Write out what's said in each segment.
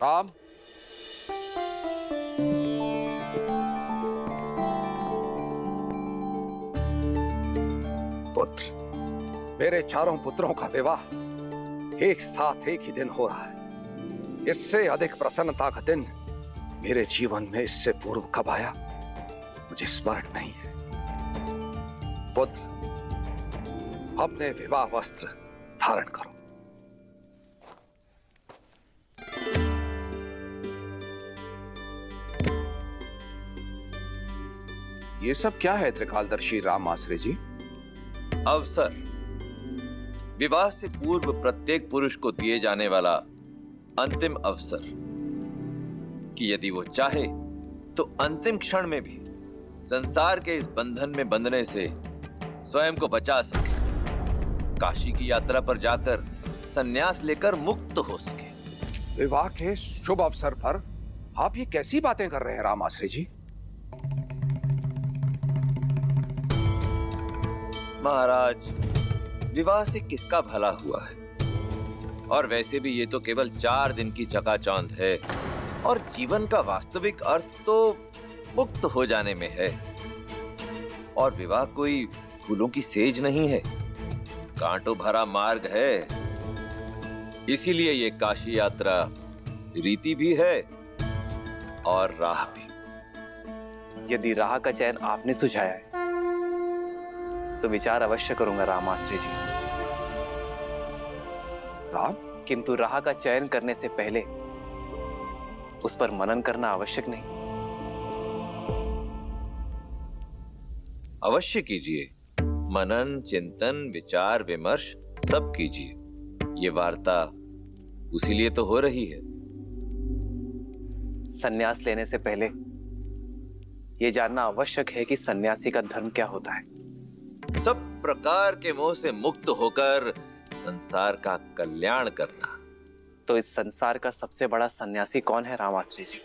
राम, पुत्र, मेरे चारों पुत्रों का विवाह एक साथ एक ही दिन हो रहा है। इससे अधिक प्रसन्नता का दिन मेरे जीवन में इससे पूर्व कब आया मुझे स्मरण नहीं है। पुत्र, अपने विवाह वस्त्र धारण करो। ये सब क्या है त्रिकालदर्शी राम आश्रय जी? अवसर, विवाह से पूर्व प्रत्येक पुरुष को दिए जाने वाला अंतिम अवसर कि यदि वो चाहे तो अंतिम क्षण में भी संसार के इस बंधन में बंधने से स्वयं को बचा सके, काशी की यात्रा पर जाकर संन्यास लेकर मुक्त हो सके। विवाह के शुभ अवसर पर आप ये कैसी बातें कर रहे हैं राम आश्रय जी? महाराज, विवाह से किसका भला हुआ है? और वैसे भी ये तो केवल 4 दिन की चकाचौंध है और जीवन का वास्तविक अर्थ तो मुक्त हो जाने में है। और विवाह कोई फूलों की सेज नहीं है, कांटों भरा मार्ग है। इसीलिए ये काशी यात्रा रीति भी है और राह भी। यदि राह का चयन आपने सुझाया है तो विचार अवश्य करूंगा रामाश्रय जी। राम, किंतु राह का चयन करने से पहले उस पर मनन करना आवश्यक नहीं? अवश्य कीजिए, मनन, चिंतन, विचार विमर्श सब कीजिए। ये वार्ता उसी लिए तो हो रही है। सन्यास लेने से पहले यह जानना आवश्यक है कि सन्यासी का धर्म क्या होता है। सब प्रकार के मोह से मुक्त होकर संसार का कल्याण करना। तो इस संसार का सबसे बड़ा सन्यासी कौन है रामाश्रय जी?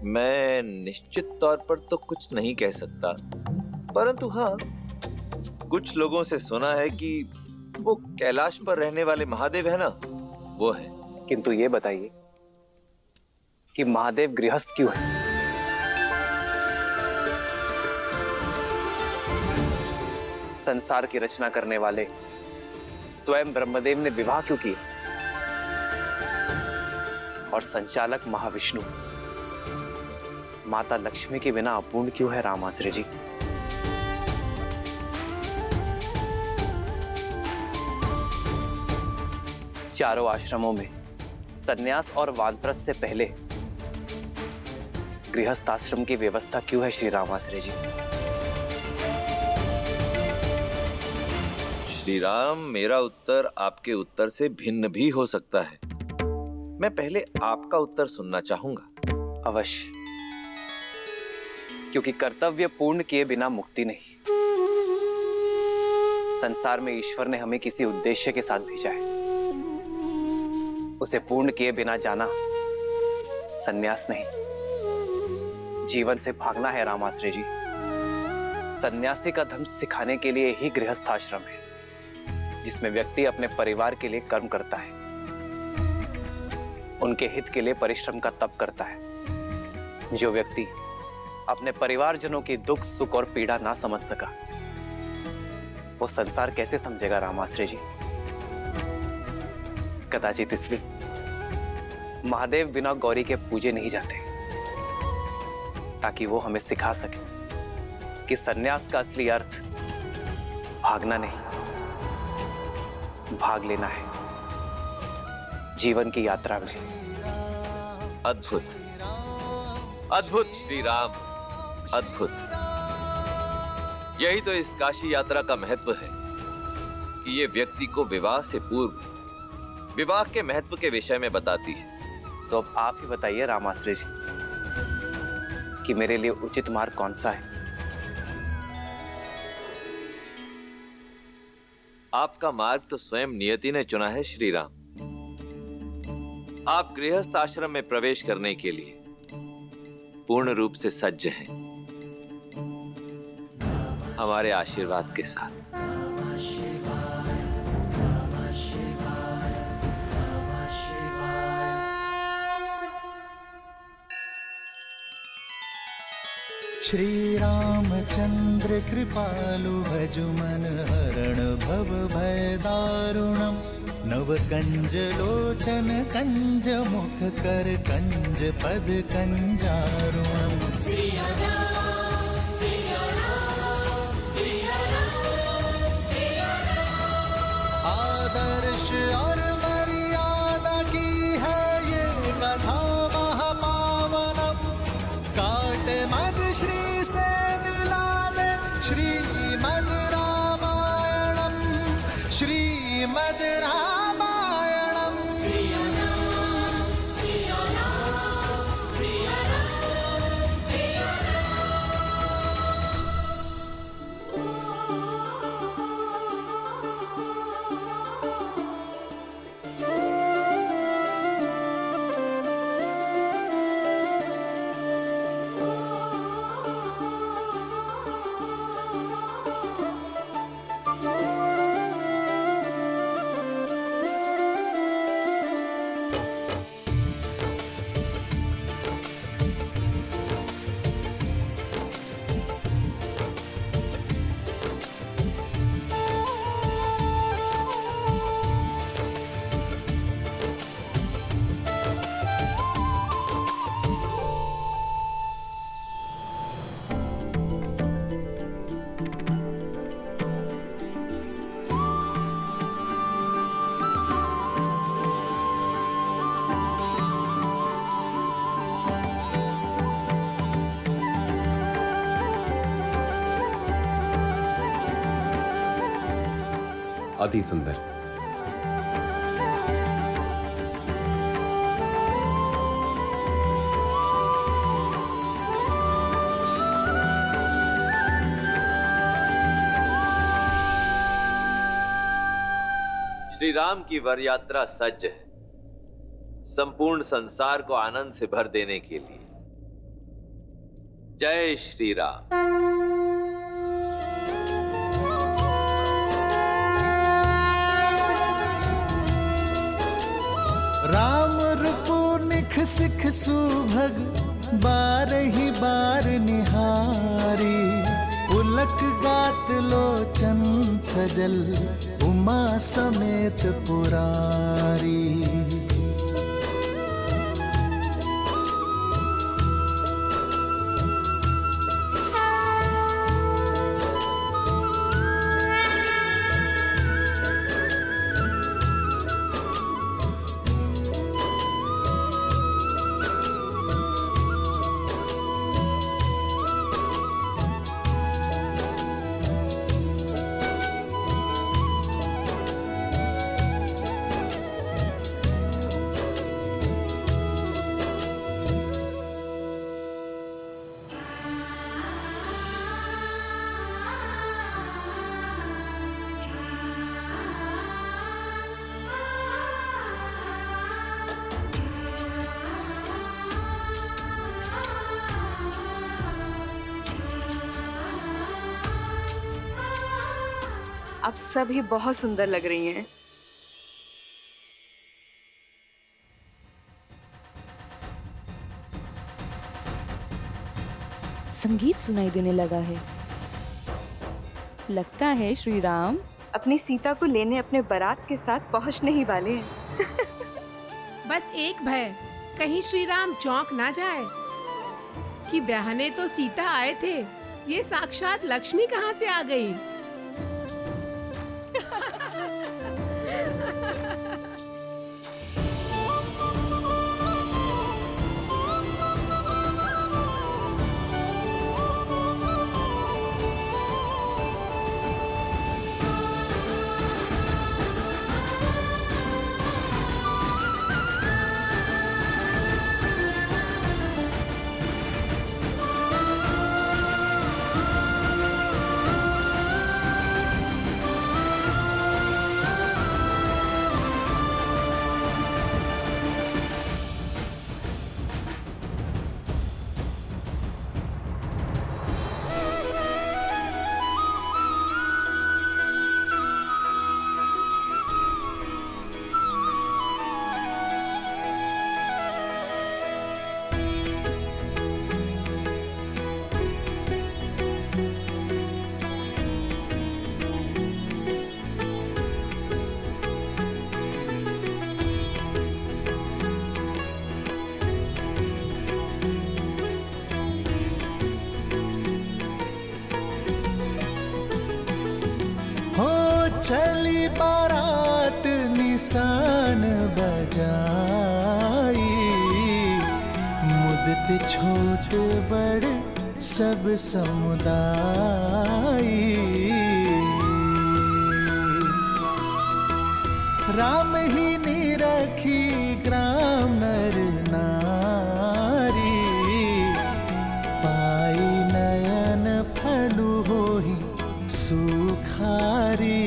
मैं निश्चित तौर पर तो कुछ नहीं कह सकता, परंतु हाँ, कुछ लोगों से सुना है कि वो कैलाश पर रहने वाले महादेव है ना, वो है। किंतु ये बताइए कि महादेव गृहस्थ क्यों है? संसार की रचना करने वाले स्वयं ब्रह्मदेव ने विवाह क्यों किया? और संचालक महाविष्णु माता लक्ष्मी के बिना अपूर्ण क्यों है रामाश्रय जी? चारों आश्रमों में सन्यास और वानप्रस्थ से पहले गृहस्थ आश्रम की व्यवस्था क्यों है श्री रामाश्रय जी? श्री राम, मेरा उत्तर आपके उत्तर से भिन्न भी हो सकता है। मैं पहले आपका उत्तर सुनना चाहूंगा। अवश्य, क्योंकि कर्तव्य पूर्ण किए बिना मुक्ति नहीं। संसार में ईश्वर ने हमें किसी उद्देश्य के साथ भेजा है, उसे पूर्ण किए बिना जाना सन्यास नहीं, जीवन से भागना है रामाश्रय जी। सन्यासी का धर्म सिखाने के लिए ही गृहस्थ आश्रम है, जिसमें व्यक्ति अपने परिवार के लिए कर्म करता है, उनके हित के लिए परिश्रम का तप करता है। जो व्यक्ति अपने परिवारजनों की दुख, सुख और पीड़ा ना समझ सका, वो संसार कैसे समझेगा रामाश्रय जी? कदाचित इसलिए महादेव बिना गौरी के पूजे नहीं जाते, ताकि वो हमें सिखा सके कि सन्यास का असली अर्थ भागना नहीं, भाग लेना है जीवन की यात्रा में। अद्भुत, अद्भुत श्री राम, अद्भुत। यही तो इस काशी यात्रा का महत्व है कि ये व्यक्ति को विवाह से पूर्व विवाह के महत्व के विषय में बताती है। तो अब आप ही बताइए रामाश्रय जी कि मेरे लिए उचित मार्ग कौन सा है? आपका मार्ग तो स्वयं नियति ने चुना है श्री राम। आप गृहस्थ आश्रम में प्रवेश करने के लिए पूर्ण रूप से सज्ज हैं, हमारे आशीर्वाद के साथ। श्री रामचंद्र कृपालु भजु मन हरण भव भय दारुणम। नव कंज लोचन कंज मुख कर कंज पद कंजारुणम। आदर्श और मर्यादा की है ये कथा महापावनम। काट मद श्री से मिला दे श्रीमद् रामायणम। श्रीमद् रामायणम। अति सुंदर। श्री राम की वर यात्रा सज्ज है संपूर्ण संसार को आनंद से भर देने के लिए। जय श्री राम। राम रूपो निख सिख सुभग बारही बार निहारी। पुलक गात लोचन सजल उमा समेत पुरारी। आप सभी बहुत सुंदर लग रही हैं। संगीत सुनाई देने लगा है। लगता है श्री राम अपनी सीता को लेने अपने बारात के साथ पहुंचने ही वाले हैं। बस एक भय, कहीं श्री राम चौंक ना जाए कि ब्याहने तो सीता आए थे, ये साक्षात लक्ष्मी कहाँ से आ गई। बारात निशान बजाई, मुदत छोट बड़ सब समुदाय। राम ही निरखी ग्राम नर नारी, पाई नयन फलु होहि सुखारी।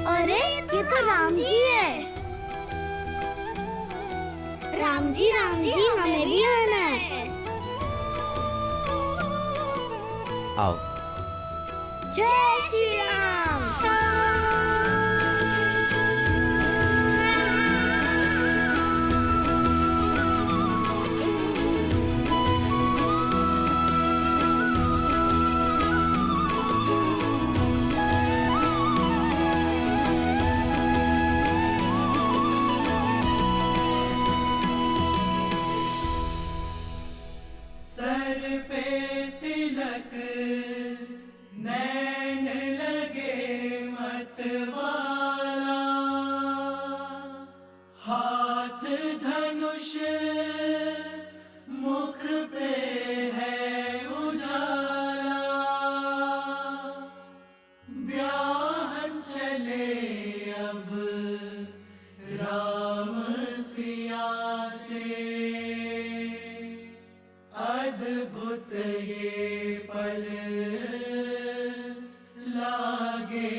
अरे ये तो राम जी है। राम जी हमें भी आना है। आओ। जय श्री राम। सर पे तिलक नैन लगे मतवाला, हाथ धनुष मुख पे है उजाला, ब्याह चले अब राम सिया से, अद्भुत ये पल लागे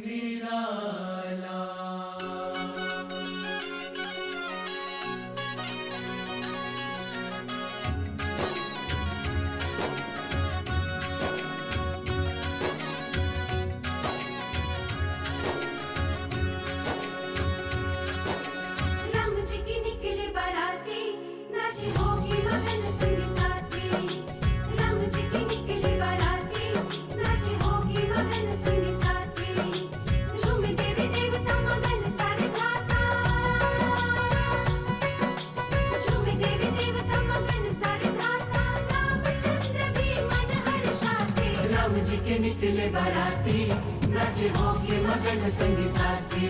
निराला। राम जी की निकले बाराती, नाच होगी मगन संग साथी। राम जी की निकले बाराती, नाच होगी मगन संग साथी। झूम देवी देवता मगन सारे भ्राता, झूम देवी देवता मगन सारे भ्राता। रामचंद्र भी मन हर्षाते, राम जी के निकले बाराती, नाच होगी मगन संग साथी।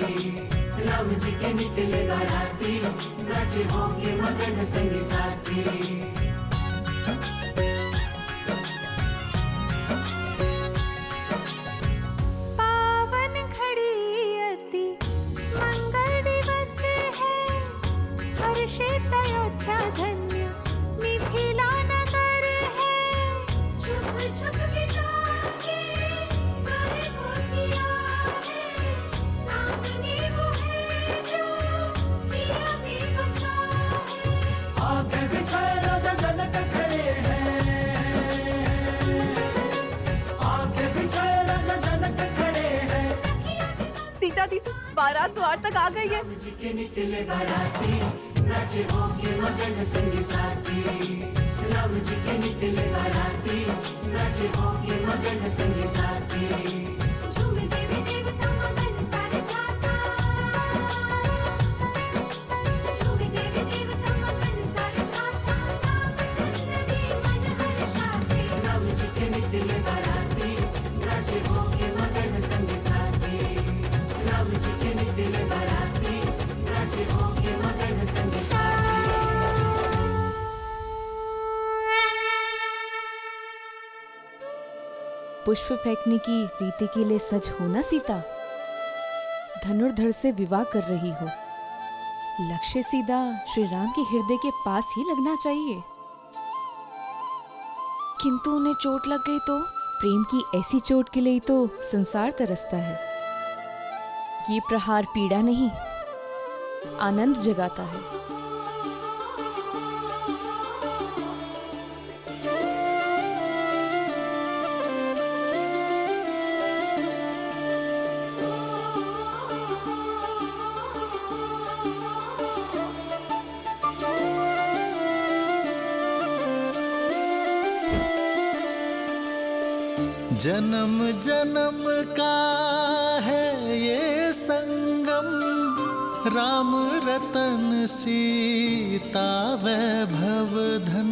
राम जी के निकले बाराती, नाच होगे मगन संग साथी। पावन घड़ी अति मंगल दिवस है, हर्षित अयोध्या धन्य मिथिला नगर है। छुप छुप बिता के कर को सिया है, सामने वो है जो पिया में बसा है। आगे बिछाए राजा जनक खड़े हैं, आगे बिछाए राजा जनक खड़े हैं। सीता दी बारात द्वार तक आ गई है। राम जी के निकले बाराती, नाच होगे मगन संग साथी। राम जी के निकले बाराती, नाच होगे मगन संग साथी। झूम देवी देवता मगन सारे भ्राता, झूम देवी देवता मगन सारे भ्राता। रामचंद्र भी मन हर्षाते, राम जी के निकले बाराती, नाच होगे मगन संग साथी। राम जी के निकले बाराती, नाच होगे मगन संग साथी। पुष्प फेंकने की रीति के लिए सज हो ना सीता। धनुर्धर से विवाह कर रही हो, लक्ष्य सीधा श्री राम के हृदय के पास ही लगना चाहिए। किंतु उन्हें चोट लग गई तो? प्रेम की ऐसी चोट के लिए तो संसार तरसता है। ये प्रहार पीड़ा नहीं, आनंद जगाता है। जन्म जन्म का है ये संगम, राम रतन सीता वैभव धन।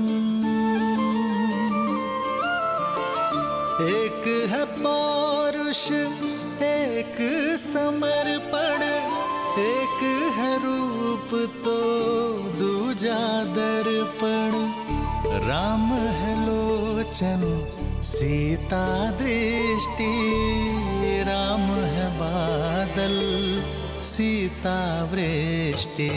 एक है पौरुष, एक समर्पण, एक है रूप तो दूजा दर्पण। राम है लोचन सीता दृष्टि, राम है बादल सीता वृष्टि।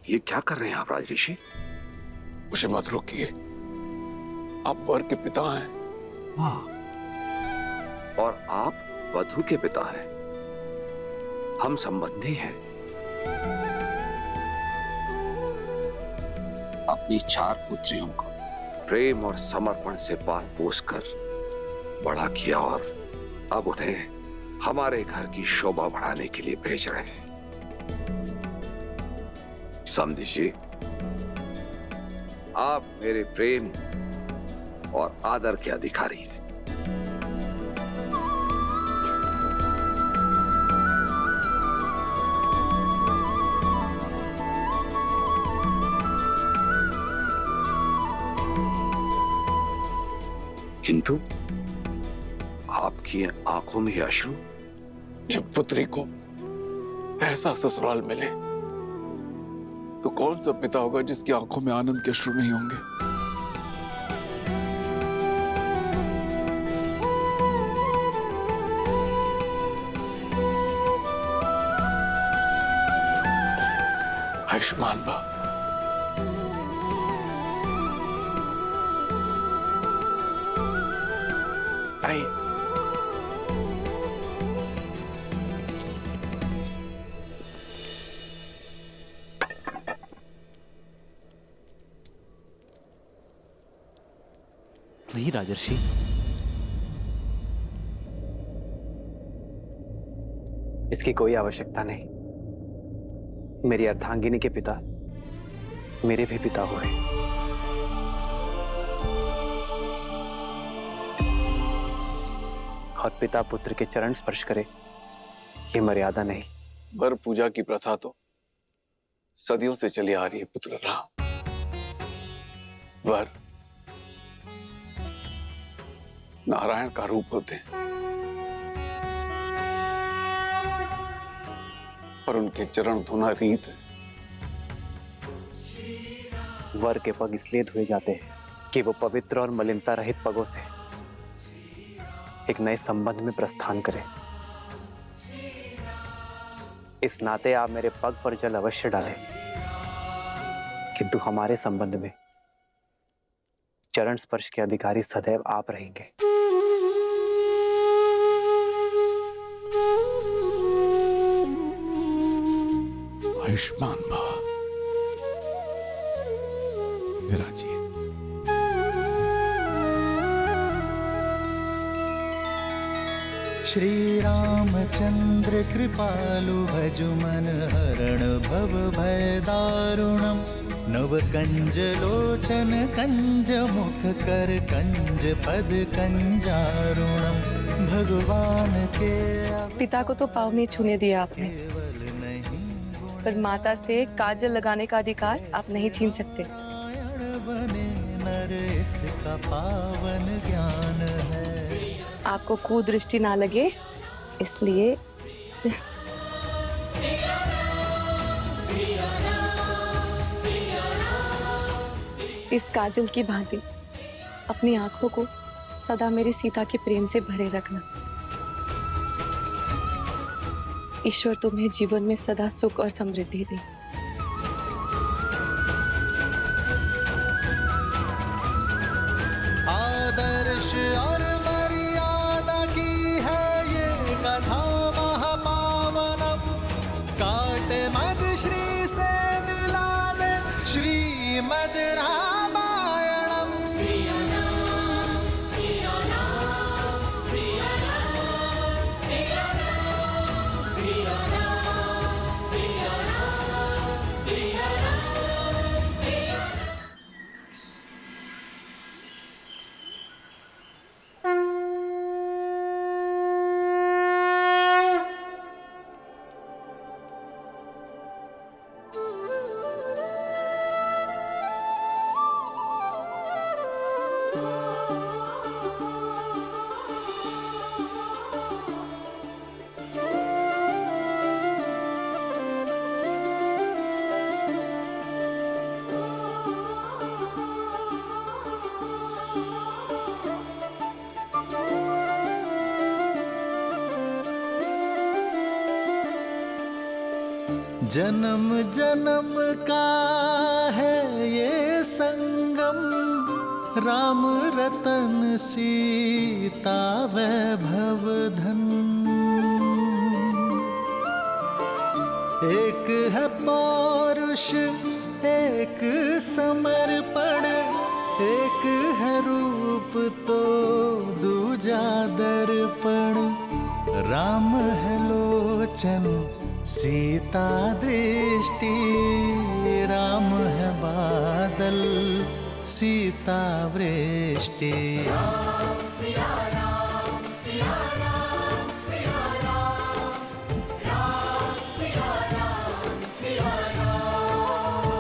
ये क्या कर रहे हैं आप राजऋषि? मुझे मत रोकिए, आप वर के पिता हैं। हाँ, और आप वधु के पिता हैं। हम संबंधी हैं। अपनी 4 पुत्रियों को प्रेम और समर्पण से पाल पोस कर बड़ा किया और अब उन्हें हमारे घर की शोभा बढ़ाने के लिए भेज रहे हैं। समझिए, आप मेरे प्रेम और आदर के अधिकारी हैं। किंतु आपकी आंखों में अश्रु। जब पुत्री को ऐसा ससुराल मिले तो कौन सा पिता होगा जिसकी आंखों में आनंद के अश्रु नहीं होंगे। आयुष्मान बा। आइए। नहीं राजर्षि, इसकी कोई आवश्यकता नहीं। मेरी अर्धांगिनी के पिता मेरे भी पिता हुए। और पिता पुत्र के चरण स्पर्श करे, ये मर्यादा नहीं। वर पूजा की प्रथा तो सदियों से चली आ रही है पुत्र राम। वर नारायण का रूप होते हैं और उनके चरण धोना रीत है। वर के पग इसलिए धोए जाते हैं कि वो पवित्र और मलिनता रहित पगों से एक नए संबंध में प्रस्थान करें। इस नाते आप मेरे पग पर जल अवश्य डालें, किंतु हमारे संबंध में चरण स्पर्श के अधिकारी सदैव आप रहेंगे। आयुष्मान भव। विराजिए। श्री रामचंद्र कृपालु भजु मन हरण भव भय दारुणम। नव कंज लोचन कंज मुख कर कंज पद कंजारुणम। भगवान के पिता को तो पाँव नहीं छूने दिया आपने, पर माता से काजल लगाने का अधिकार आप नहीं छीन सकते। बने नर इसका पावन ज्ञान है। आपको कुदृष्टि ना लगे इसलिए इस काजल की भांति अपनी आंखों को सदा मेरी सीता के प्रेम से भरे रखना। ईश्वर तुम्हें जीवन में सदा सुख और समृद्धि दे। आदर्श और मर्यादा की है ये कथा महापावनम, काटे मद श्री से मिला दे श्रीमद रामायणम। सिया राम, सिया राम, सिया राम, सिया राम, सिया राम, सिया राम, सिया राम, सिया राम। जन्म जन्म का है ये संगम, राम रतन सीता वैभव धन। एक है पौरुष एक समर्पण, एक है रूप तो दूजा दर्पण। राम है लोचन सीता दृष्टि, राम है बादल सीता वृष्टि। राम सिया राम, सिया राम, सिया राम, राम सिया राम, सिया राम,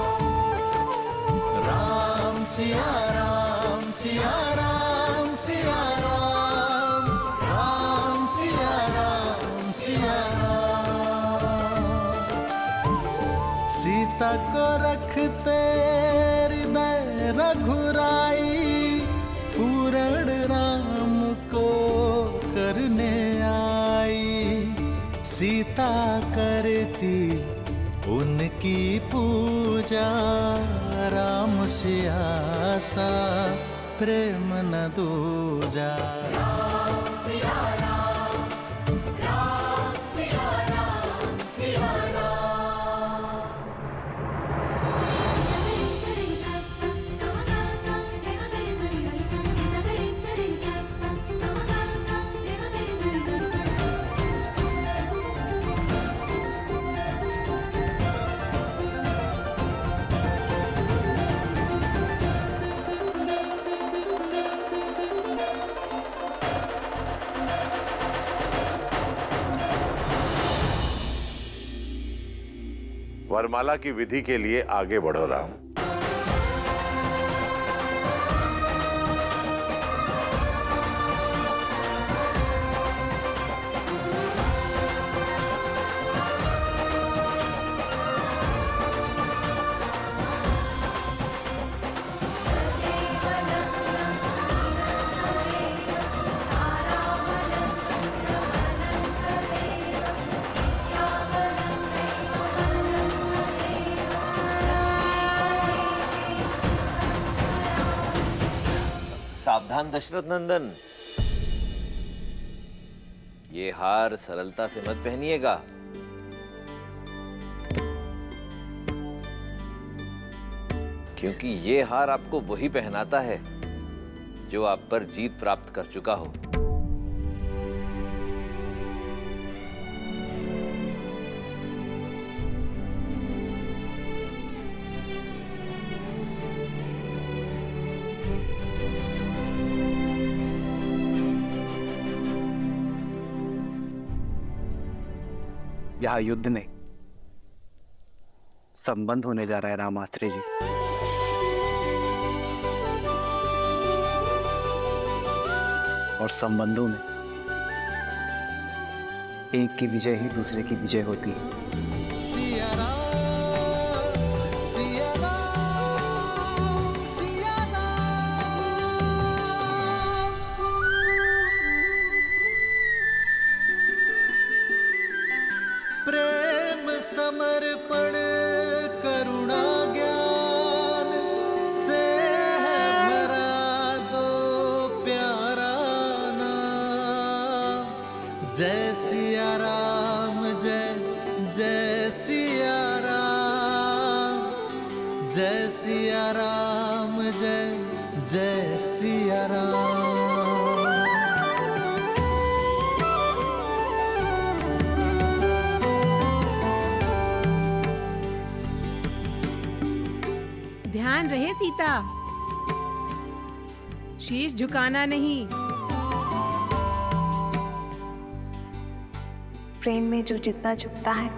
राम सिया राम, सिया राम, सिया राम, राम सिया राम, सिया राम। सीता को रखते हृदय रघुराई, पूर्ण राम को करने आई। सीता करती उनकी पूजा, राम से आसा प्रेम न दूजा। राम सिया राम, राम सिया राम, सिया राम। वरमाला की विधि के लिए आगे बढ़ो राम। सावधान दशरथ नंदन, ये हार सरलता से मत पहनिएगा। क्योंकि ये हार आपको वही पहनाता है जो आप पर जीत प्राप्त कर चुका हो। यहाँ युद्ध नहीं, संबंध होने जा रहा है रामास्त्री जी। और संबंधों में एक की विजय ही दूसरे की विजय होती है। सिया राम, सिया राम, सिया राम। जय सिया राम, जय जय सिया राम। ध्यान रहे सीता, शीश झुकाना नहीं। प्रेम में जो जितना झुकता है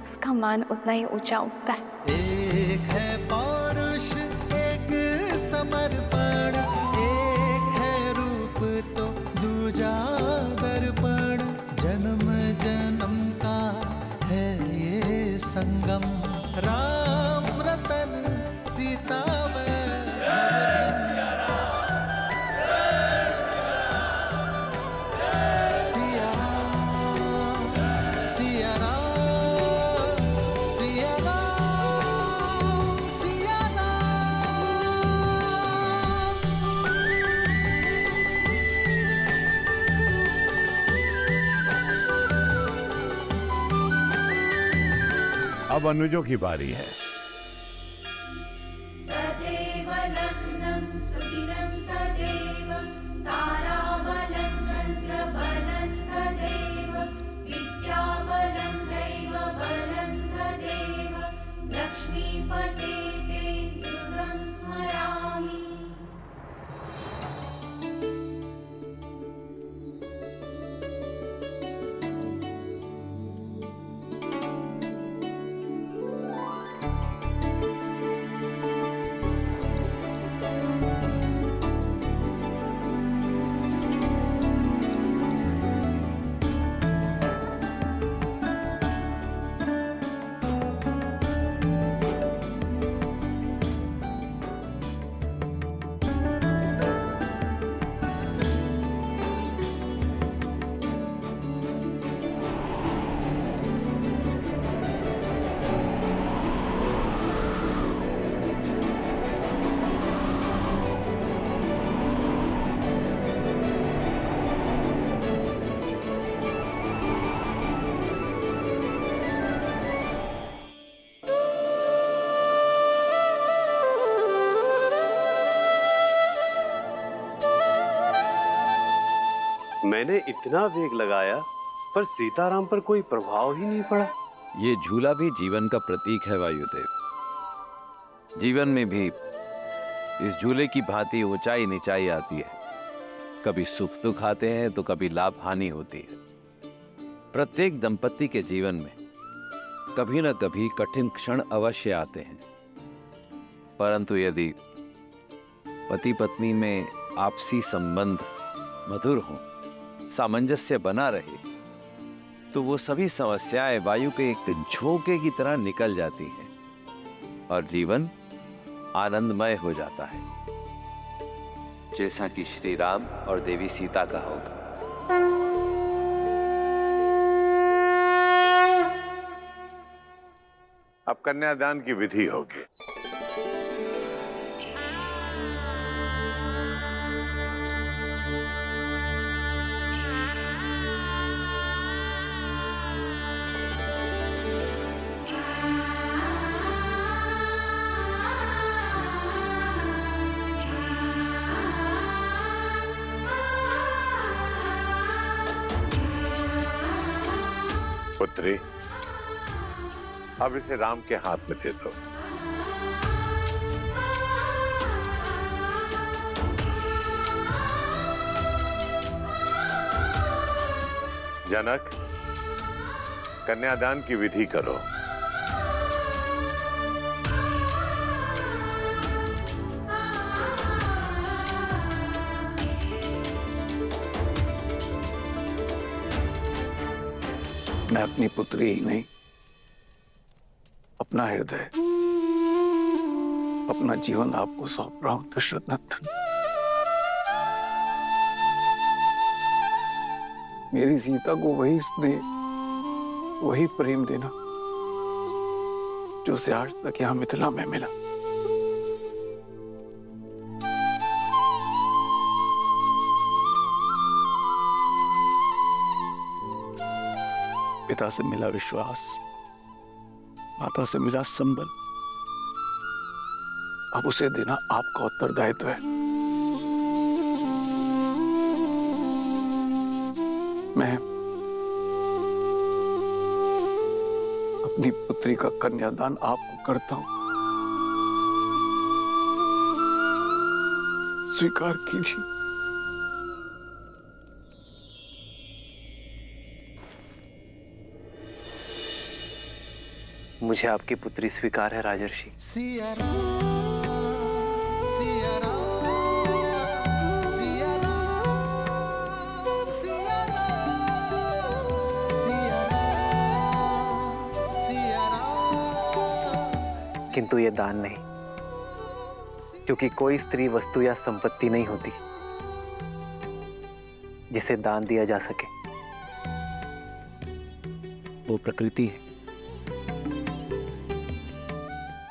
उसका मान उतना ही ऊंचा उठता है। एक है पौरुष, एक समर्पण, एक है रूप तो दूजा दर्पण। जन्म जन्म का है ये संगम, राम रतन सीता अब अनुजों की बारी है। तदेव लग्नं सुदिनं तदेव, ताराबलं चन्द्रबलं तदेव, विद्याबलं दैवबलं तदेव, लक्ष्मीपते ते दृढं स्मरामि। मैंने इतना वेग लगाया पर सीताराम पर कोई प्रभाव ही नहीं पड़ा। ये झूला भी जीवन का प्रतीक है वायुदेव। जीवन में भी इस झूले की भांति ऊंचाई नीचाई आती है। कभी सुख दुख आते हैं तो कभी लाभ हानि होती है। प्रत्येक दंपति के जीवन में कभी न कभी कठिन क्षण अवश्य आते हैं, परंतु यदि पति पत्नी में आपसी संबंध मधुर हो, सामंजस्य बना रहे, तो वो सभी समस्याएं वायु के एक झोंके की तरह निकल जाती हैं और जीवन आनंदमय हो जाता है, जैसा कि श्री राम और देवी सीता का होगा। अब कन्यादान की विधि होगी। पुत्री, अब इसे राम के हाथ में दे दो। जनक, कन्यादान की विधि करो। मैं अपनी पुत्री ही नहीं, अपना हृदय, अपना जीवन आपको सौंप रहा हूं दशरथ नंदन। मेरी सीता को वही स्नेह, वही प्रेम देना जो उसे आज तक यहां मिथिला में मिला। पिता से मिला विश्वास, माता से मिला संबल, अब उसे देना आपका उत्तरदायित्व है। मैं अपनी पुत्री का कन्यादान आपको करता हूं, स्वीकार कीजिए। मुझे आपकी पुत्री स्वीकार है राजर्षि। किंतु ये दान नहीं, क्योंकि कोई स्त्री वस्तु या संपत्ति नहीं होती जिसे दान दिया जा सके। वो प्रकृति है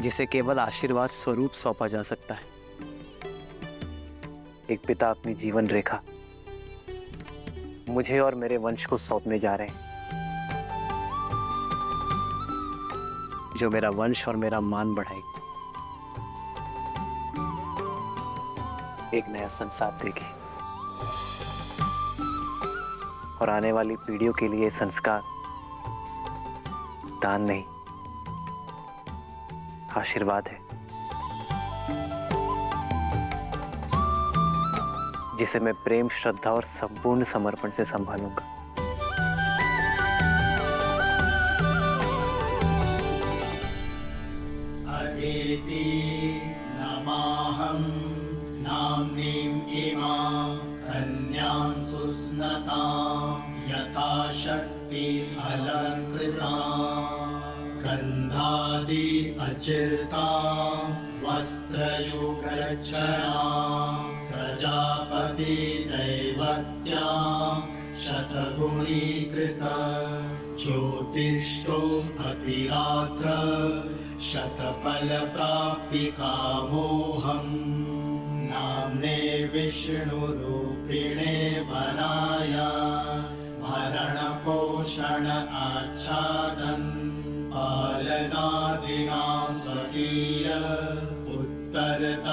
जिसे केवल आशीर्वाद स्वरूप सौंपा जा सकता है। एक पिता अपनी जीवन रेखा मुझे और मेरे वंश को सौंपने जा रहे हैं, जो मेरा वंश और मेरा मान बढ़ाएगी, एक नया संसार देगी और आने वाली पीढ़ियों के लिए संस्कार दान नहीं, आशीर्वाद है, जिसे मैं प्रेम, श्रद्धा और संपूर्ण समर्पण से संभालूंगा। अदिति नमाहं नाम्नीं इमां कन्यां सुस्नतां यथा शक्ति अलङ्कृतां गन्धादि अचिर्तां वस्त्रयुगच्छनां प्रजापति दैवत्यां शतगुणीकृत ज्योतिष्ठो अतिरात्र शतफल प्राप्ति कामोहम् नाम्ने विष्णुरूपिणे वराय भरण पोषण आच्छादन पालनादिनां स्वकीय उत्तरदायित्वभारम्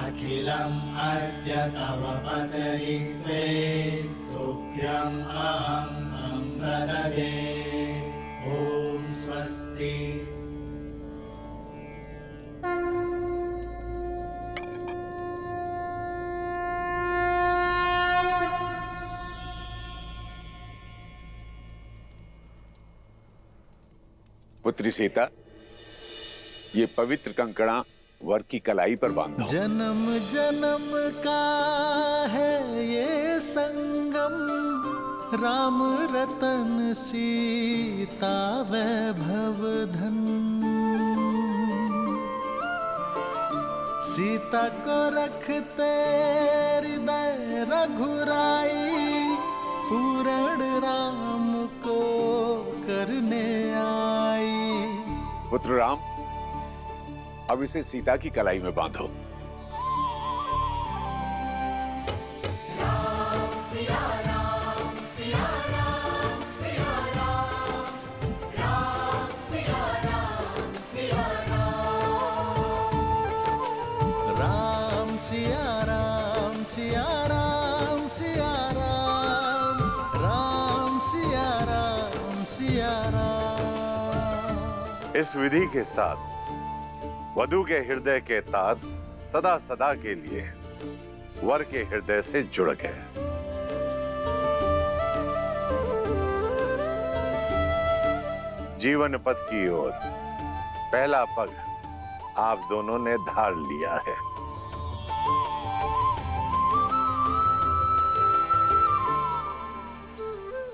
अखिलम् अद्य तव पतयित्वे तुभ्यम् अहं सम्प्रददे। ॐ स्वस्ति। पुत्री सीता, ये पवित्र कंकड़ा वर की कलाई पर बांधो। जन्म जन्म का है ये संगम, राम रतन सीता वैभव धन। सीता को रखते हृदय रघुराई, पूर्ण राम को करने आई। पुत्र राम, अब इसे सीता की कलाई में बांधो। इस विधि के साथ वधू के हृदय के तार सदा सदा के लिए वर के हृदय से जुड़ गए। जीवन पथ की ओर पहला पग आप दोनों ने धार लिया है।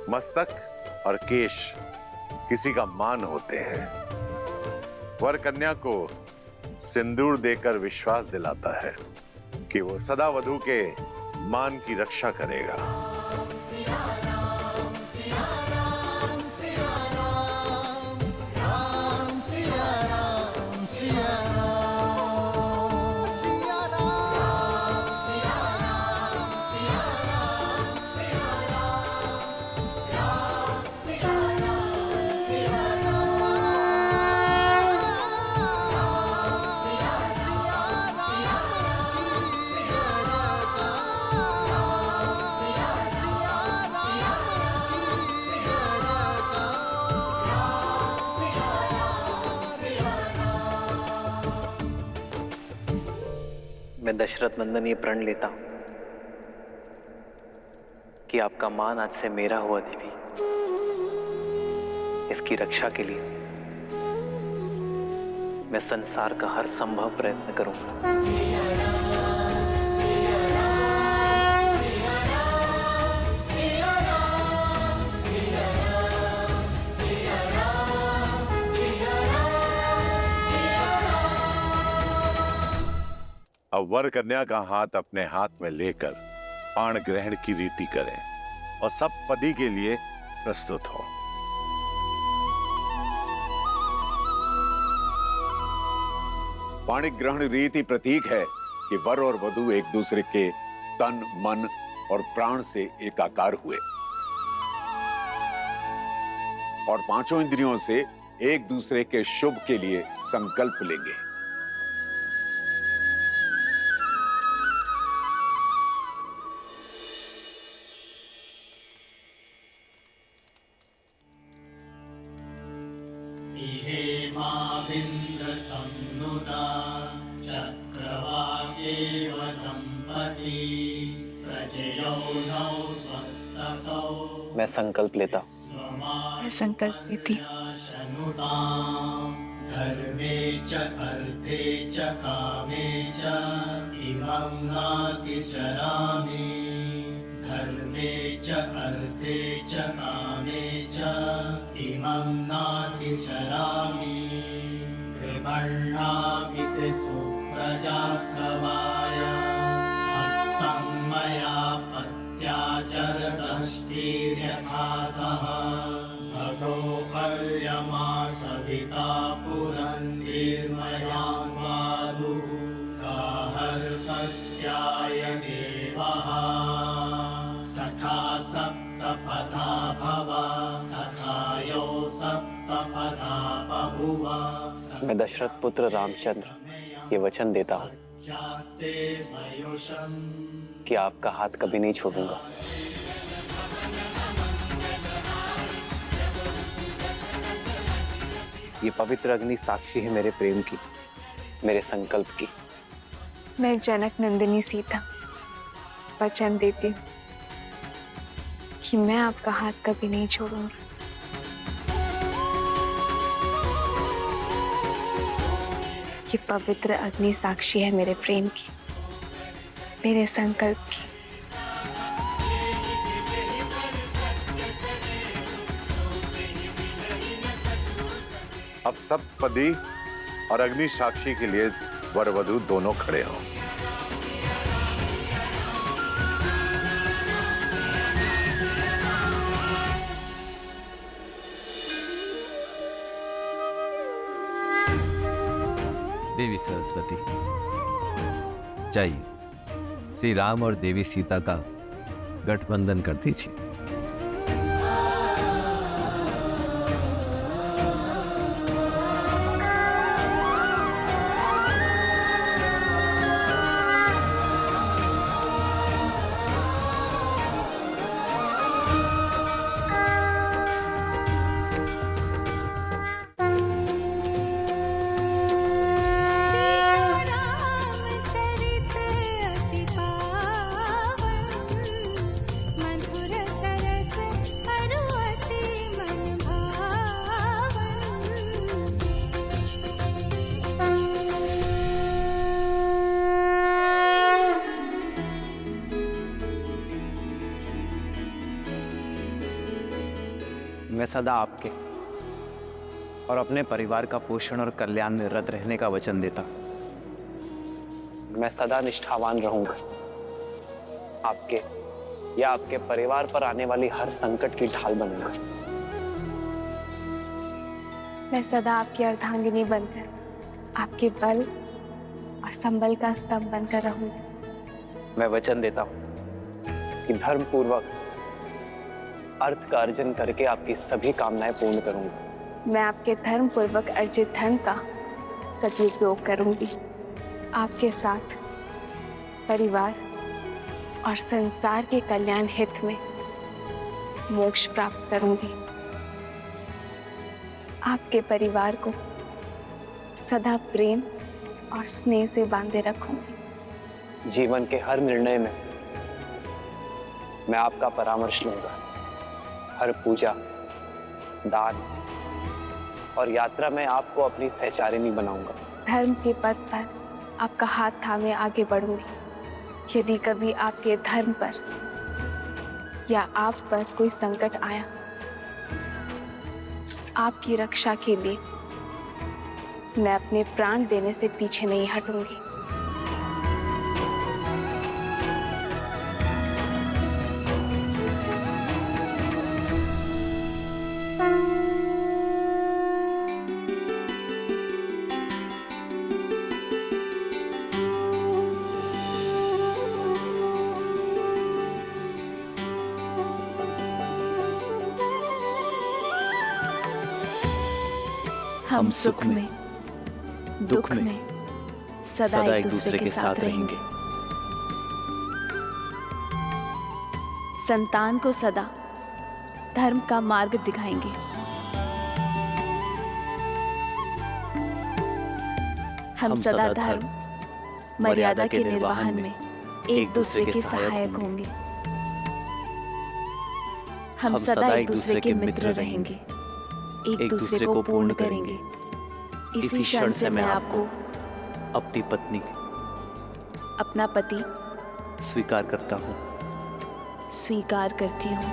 मस्तक और केश किसी का मान होते हैं। वर कन्या को सिंदूर देकर विश्वास दिलाता है कि वो सदा वधू के मान की रक्षा करेगा। मैं दशरथ नंदन ये प्रण लेता हूं कि आपका मान आज से मेरा हुआ देवी। इसकी रक्षा के लिए मैं संसार का हर संभव प्रयत्न करूंगा। अब वर कन्या का हाथ अपने हाथ में लेकर पाण ग्रहण की रीति करें और सब पति के लिए प्रस्तुत हो। पाणिक ग्रहण रीति प्रतीक है कि वर और वधू एक दूसरे के तन, मन और प्राण से एकाकार हुए और पांचों इंद्रियों से एक दूसरे के शुभ के लिए संकल्प लेंगे। मैं संकल्प लेता हूं। मैं संकल्प लेती हूँ। धर्मे च अर्थे च कामे च इमं नातिचरामि। धर्मे च अर्थे च कामे च इमं नातिचरामि। कृपण्णामिति सुप्रजास्तवाय हस्तं मया पत्याचरणष्टिर्यथा सः भगोपर्यमा सविता पुरन्निर्मया वादु गाहर्पत्याय देवः सखा सप्तपथा भव सखायो सप्तपथा बभुव। मैं दशरथ पुत्र रामचंद्र ये वचन देता हूं कि आपका हाथ कभी नहीं छोड़ूंगा। ये पवित्र अग्नि साक्षी है मेरे प्रेम की, मेरे संकल्प की। मैं जनक नंदिनी सीता वचन देती हूँ कि मैं आपका हाथ कभी नहीं छोड़ूंगी। ये पवित्र अग्नि साक्षी है मेरे प्रेम की, मेरे संकल्प की। अब सब पति और अग्नि साक्षी के लिए वर वधू दोनों खड़े हों। देवी सरस्वती, जाइए श्री राम और देवी सीता का गठबंधन कर दीजिए। मैं सदा आपके और अपने परिवार का पोषण और कल्याण में रत रहने का वचन देता हूं। मैं सदा निष्ठावान रहूंगा। आपके या आपके परिवार पर आने वाली हर संकट की ढाल बनूंगा। मैं सदा आपकी अर्धांगिनी बनकर आपके बल और संबल का स्तंभ बनकर रहूंगी। मैं वचन देता हूं कि धर्म पूर्वक अर्थ का अर्जन करके आपकी सभी कामनाएं पूर्ण करूंगा। मैं आपके धर्म पूर्वक अर्जित धन का सदुपयोग करूंगी। आपके साथ परिवार और संसार के कल्याण हित में मोक्ष प्राप्त करूंगी। आपके परिवार को सदा प्रेम और स्नेह से बांधे रखूंगी। जीवन के हर निर्णय में मैं आपका परामर्श लूंगा। हर पूजा, दान और यात्रा में आपको अपनी सहचारिणी बनाऊंगा। धर्म के पथ पर आपका हाथ थामे आगे बढ़ूंगी। यदि कभी आपके धर्म पर या आप पर कोई संकट आया, आपकी रक्षा के लिए मैं अपने प्राण देने से पीछे नहीं हटूंगी। हम सुख में, दुख में सदा एक दूसरे के साथ रहेंगे। संतान को सदा धर्म का मार्ग दिखाएंगे। हम सदा धर्म मर्यादा के निर्वहन में एक दूसरे के सहायक होंगे। हम सदा एक दूसरे के मित्र रहेंगे, एक दूसरे को पूर्ण करेंगे। इसी क्षण से मैं आपको अपनी पत्नी, अपना पति स्वीकार करता हूँ। स्वीकार करती हूँ।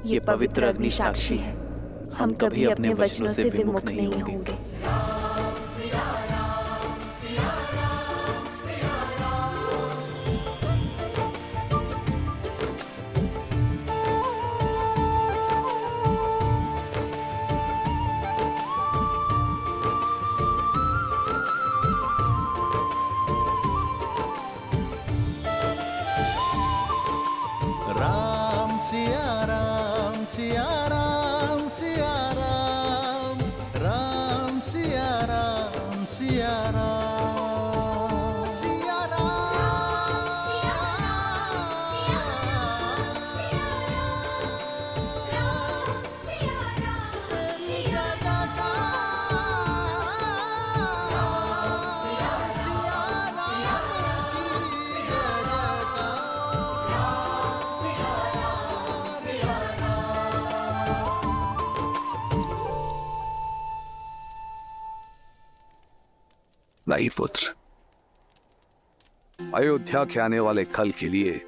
ये पवित्र अग्नि साक्षी है, हम कभी अपने वचनों से विमुख नहीं होंगे। राम सिया राम सिया राम सिया राम, राम सिया राम सिया राम, सिया राम सिया राम सिया राम, तेरी जगह का सिया सिया राम की जगह का नहीं पुत्र, अयोध्या के आने वाले कल के लिए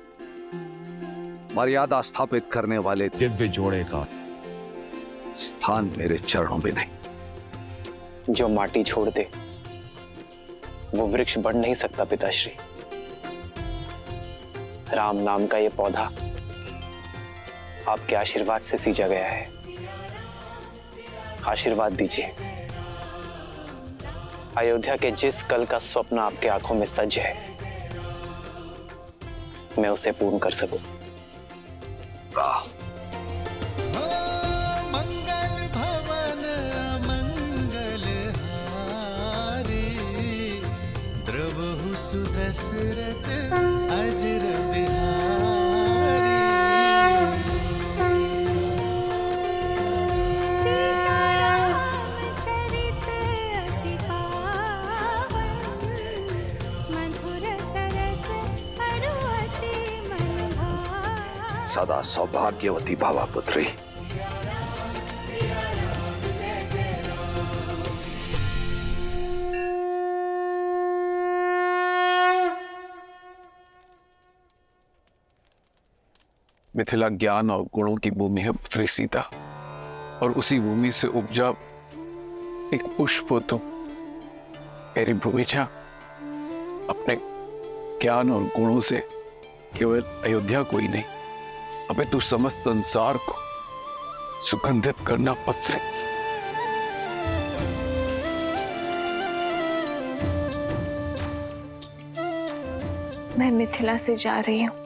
मर्यादा स्थापित करने वाले दिव्य जोड़े का स्थान मेरे चरणों में नहीं। जो माटी छोड़ दे वो वृक्ष बढ़ नहीं सकता पिताश्री। राम नाम का ये पौधा आपके आशीर्वाद से सींचा गया है। आशीर्वाद दीजिए, अयोध्या के जिस कल का स्वप्न आपके आंखों में सज है, मैं उसे पूर्ण कर सकूं। मंगल भवन मंगल हारी, द्रवहु सुदशरथ अजर बिहारी। सीताराम चरित अति पावन, मधुर सरस अरु अति मन भावन। सदा सौभाग्यवती भावा पुत्री। मिथिला ज्ञान और गुणों की भूमि है पुत्री सीता, और उसी भूमि से उपजा एक पुष्प हो तुम। मेरी भूमिजा अपने ज्ञान और गुणों से केवल अयोध्या को ही नहीं, अबे तू समस्त संसार को सुगंधित करना पुत्री। मैं मिथिला से जा रही हूँ,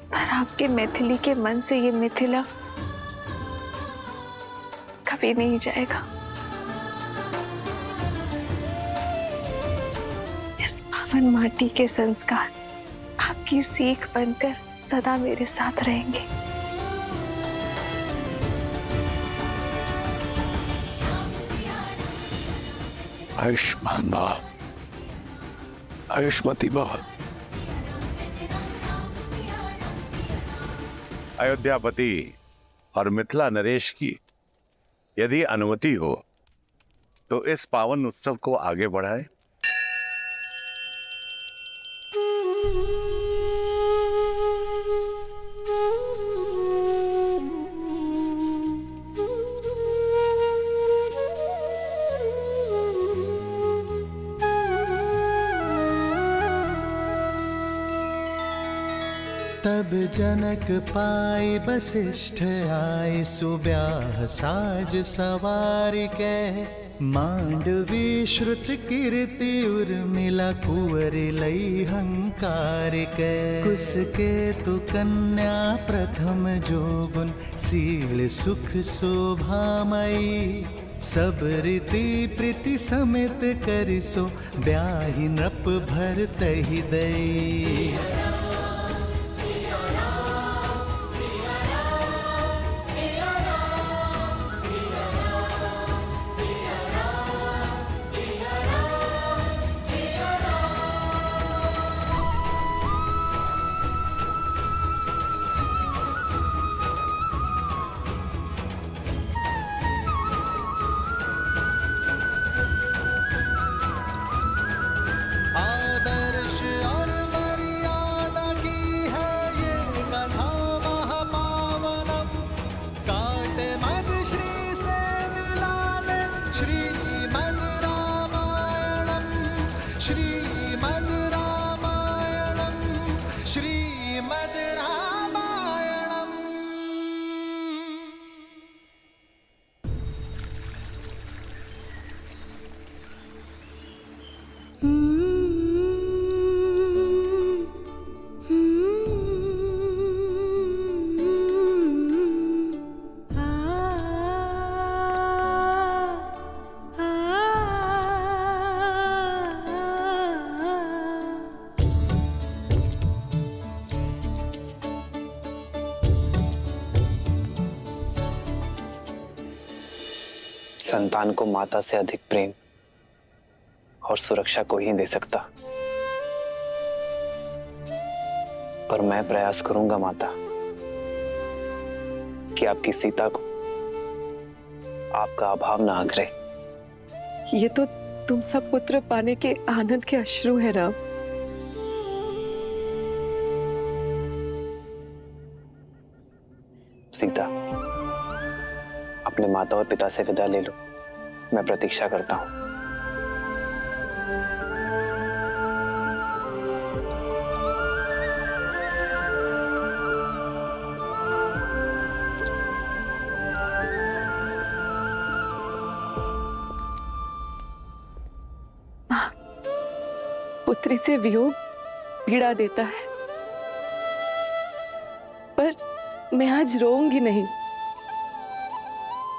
पर आपके मैथिली के मन से ये मिथिला कभी नहीं जाएगा। इस पावन माटी के संस्कार आपकी सीख बनकर सदा मेरे साथ रहेंगे। आयुष्मान भव, आयुष्मती भव। अयोध्यापति और मिथिला नरेश की यदि अनुमति हो तो इस पावन उत्सव को आगे बढ़ाए। तब जनक पाए वशिष्ठ आए सुब्याह साज सवार के मांडवी श्रुत कीर्ति उर्मिला कुंवर लई हंकार के कुसके तु कन्या प्रथम जोगुन सील सुख शोभामयी सब रीति प्रीति समेत करिसो ब्याहि नृप भर तहि दई। आदर्श और मर्यादा की है ये कथा महापावनम काटे मद श्री से मिला दे श्रीमद् रामायणम श्रीमद् रामायणम श्रीमद् रामायणम। संतान को माता से अधिक प्रेम और सुरक्षा कोई नहीं दे सकता, पर मैं प्रयास करूंगा माता कि आपकी सीता को आपका अभाव ना आगरे। ये तो तुम सब पुत्र पाने के आनंद के अश्रु है राम। सीता, अपने माता और पिता से विदा ले लो, मैं प्रतीक्षा करता हूं। पुत्री से वियोग पीड़ा देता है, पर मैं आज रोऊंगी नहीं,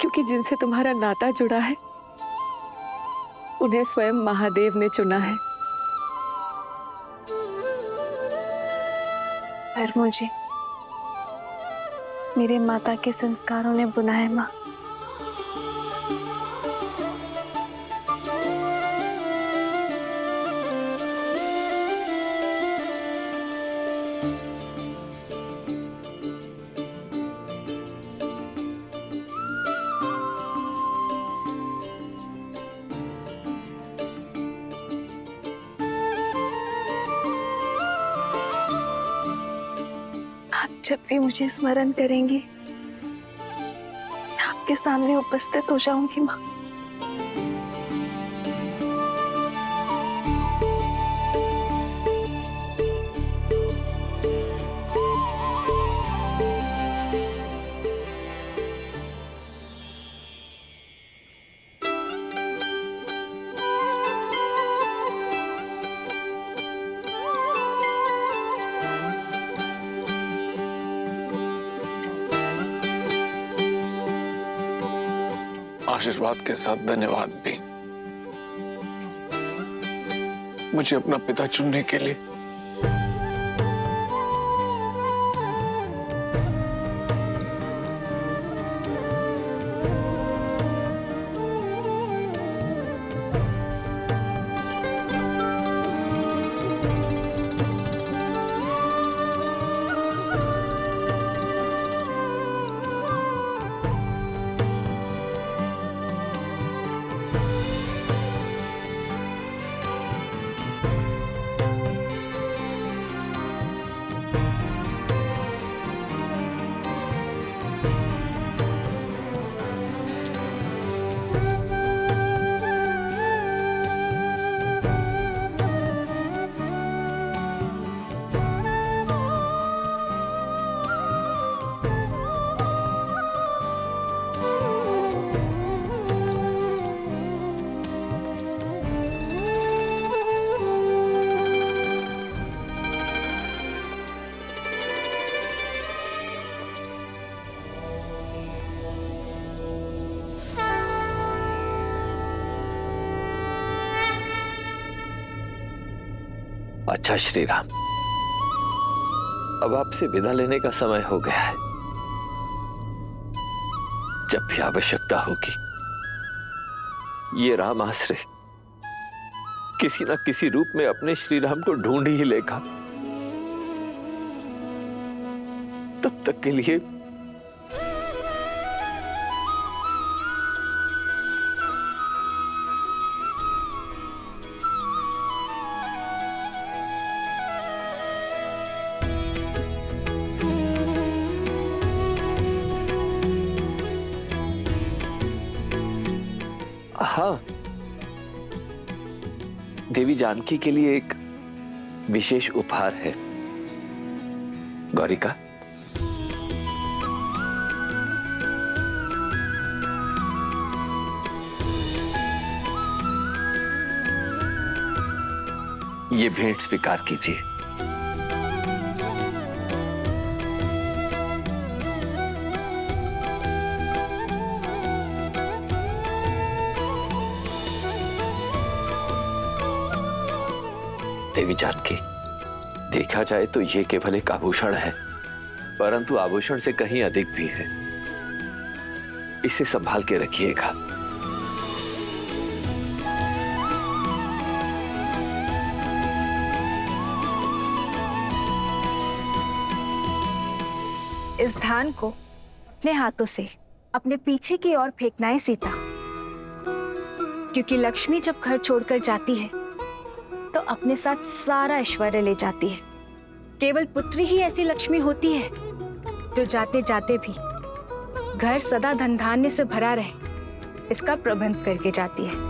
क्योंकि जिनसे तुम्हारा नाता जुड़ा है उन्हें स्वयं महादेव ने चुना है। पर मुझे मेरे माता के संस्कारों ने बुनाया माँ। जब भी मुझे स्मरण करेंगी मैं आपके सामने उपस्थित हो जाऊंगी माँ। आशीर्वाद के साथ धन्यवाद भी, मुझे अपना पिता चुनने के लिए। अच्छा श्री राम, अब आपसे विदा लेने का समय हो गया है। जब भी आवश्यकता होगी ये राम आश्रय किसी न किसी रूप में अपने श्री राम को ढूंढ ही लेगा। तब तक के लिए हाँ, देवी जानकी के लिए एक विशेष उपहार है। गौरिका, ये भेंट स्वीकार कीजिए। देवी जानकी, देखा जाए तो ये केवल एक आभूषण है, परंतु आभूषण से कहीं अधिक भी है। इसे संभाल के रखिएगा। इस धान को अपने हाथों से अपने पीछे की ओर फेंकना है सीता, क्योंकि लक्ष्मी जब घर छोड़कर जाती है तो अपने साथ सारा ऐश्वर्य ले जाती है। केवल पुत्री ही ऐसी लक्ष्मी होती है जो जाते जाते भी घर सदा धन धान्य से भरा रहे, इसका प्रबंध करके जाती है।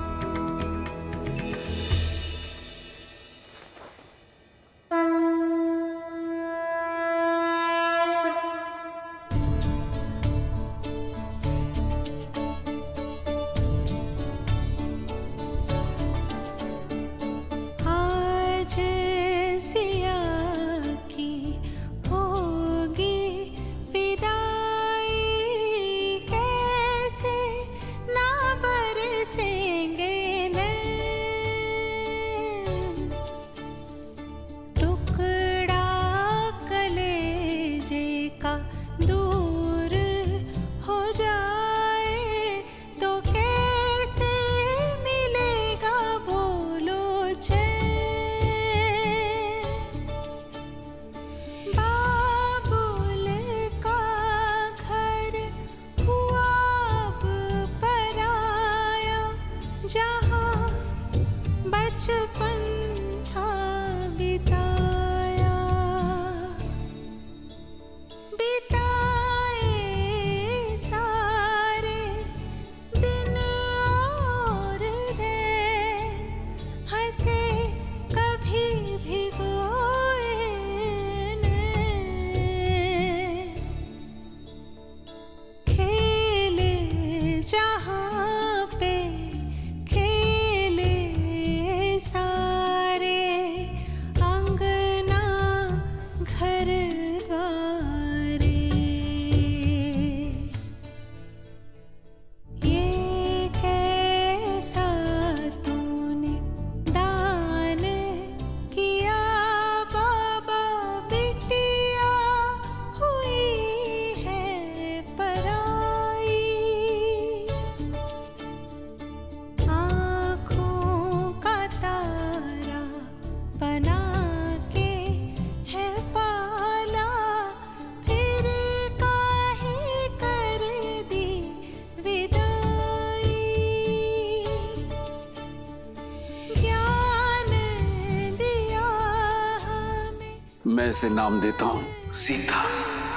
मैं इसे नाम देता हूं सीता।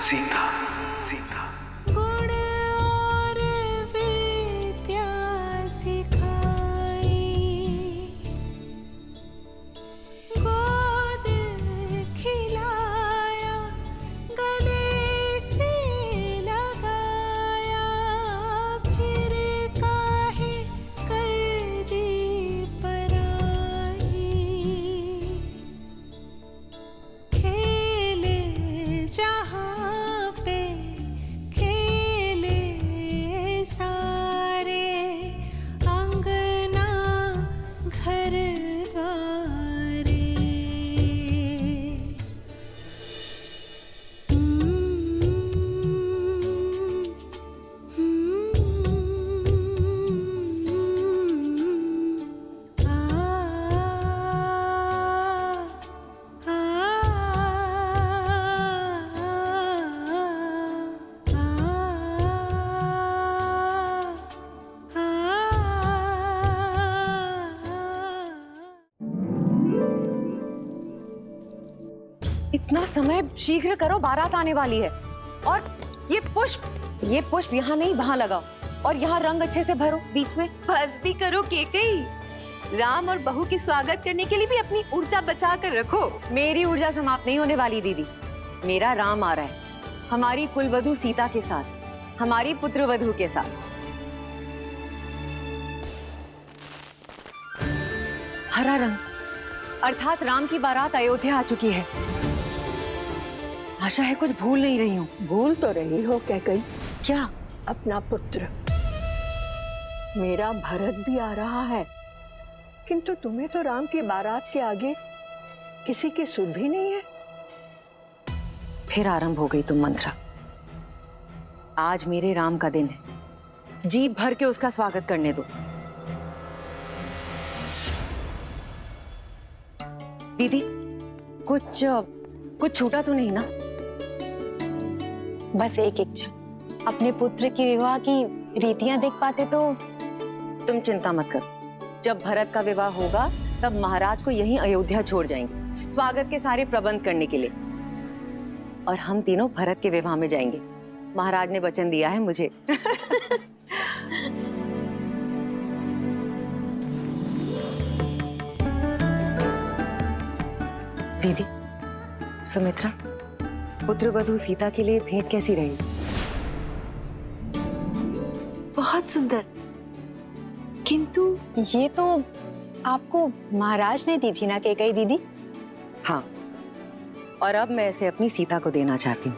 सीता सीता गुण और विद्या सिखाई, गोद खिलाया, गले से लगाया, फिर काहे कर दी पराई। खेले जहाँ पे इतना समय शीघ्र करो, बारात आने वाली है। और ये पुष्प यहाँ नहीं वहाँ लगाओ, और यहाँ रंग अच्छे से भरो बीच में। बस भी करो केकई, राम और बहू के स्वागत करने के लिए भी अपनी ऊर्जा बचा कर रखो। मेरी ऊर्जा समाप्त नहीं होने वाली दीदी। मेरा राम आ रहा है हमारी कुलवधू सीता के साथ, हमारी पुत्रवधू के साथ। हरा रंग अर्थात राम की बारात अयोध्या आ चुकी है। आशा है कुछ भूल नहीं रही हूँ। भूल तो रही हो कैकई। क्या? अपना पुत्र। मेरा भरत भी आ रहा है, किंतु तुम्हें तो राम की बारात के आगे किसी की सुध भी नहीं है। फिर आरंभ हो गई तुम मंत्रा। आज मेरे राम का दिन है, जी भर के उसका स्वागत करने दो। दीदी कुछ छूटा तो नहीं ना? बस एक इच्छा, अपने पुत्र के विवाह की रीतियां देख पाते तो। तुम चिंता मत करो, जब भरत का विवाह होगा तब महाराज को यहीं अयोध्या छोड़ जाएंगे स्वागत के सारे प्रबंध करने के लिए, और हम तीनों भरत के विवाह में जाएंगे। महाराज ने वचन दिया है मुझे। दीदी, सुमित्रा, पुत्रवधू सीता के लिए भेंट कैसी रही? बहुत सुंदर, किंतु ये तो आपको महाराज ने दी थी ना केकई दीदी? हाँ, और अब मैं इसे अपनी सीता को देना चाहती हूँ।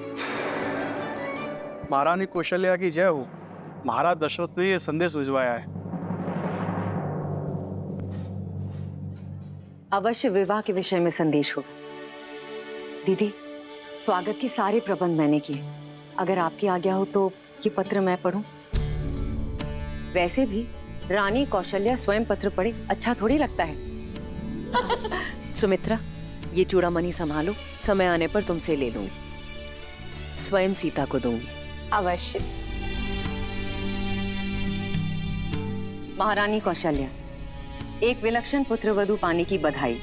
महारानी कौशल्या की जय हो। महाराज दशरथ ने यह संदेश भिजवाया है। अवश्य विवाह के विषय में संदेश होगा। दीदी, स्वागत के सारे प्रबंध मैंने किए। अगर आपकी आज्ञा हो तो ये पत्र मैं पढूं? वैसे भी रानी कौशल्या स्वयं पत्र पढ़े अच्छा थोड़ी लगता है। सुमित्रा, ये चूड़ामणि संभालो, समय आने पर तुमसे ले लूंगी, स्वयं सीता को दूंगी। अवश्य। महारानी कौशल्या, एक विलक्षण पुत्रवधू पाने की बधाई।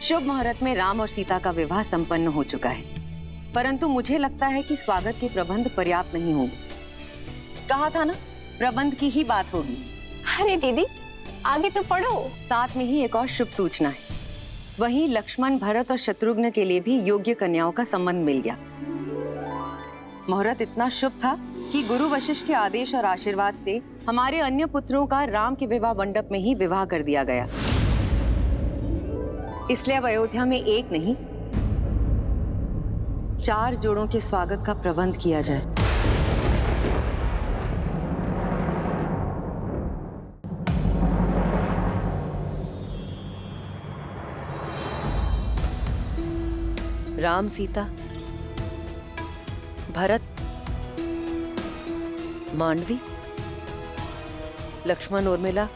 शुभ मुहूर्त में राम और सीता का विवाह संपन्न हो चुका है, परंतु मुझे लगता है कि स्वागत के प्रबंध पर्याप्त नहीं होंगे। कहा था ना, प्रबंध की ही बात होगी। अरे दीदी, आगे तो पढ़ो। साथ में ही एक और शुभ सूचना है। वहीं लक्ष्मण, भरत और शत्रुघ्न के लिए भी योग्य कन्याओं का संबंध मिल गया। मुहूर्त इतना शुभ था कि गुरु वशिष्ठ के आदेश और आशीर्वाद से हमारे अन्य पुत्रों का राम के विवाह मंडप में ही विवाह कर दिया गया। इसलिए अब अयोध्या में एक नहीं, 4 जोड़ों के स्वागत का प्रबंध किया जाए। राम, सीता, भरत, मांडवी, लक्ष्मण, उर्मिला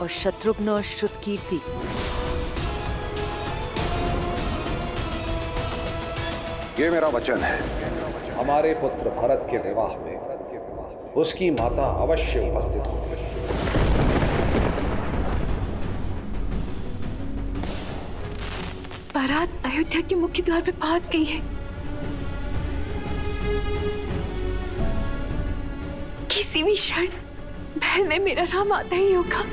और शत्रुघ्न और श्रुतकीर्ति। ये मेरा वचन है, हमारे पुत्र भरत के विवाह में उसकी माता अवश्य उपस्थित होगी। बारात अयोध्या के मुख्य द्वार पे पहुंच गई है। किसी भी क्षण महल में मेरा राम आता ही होगा।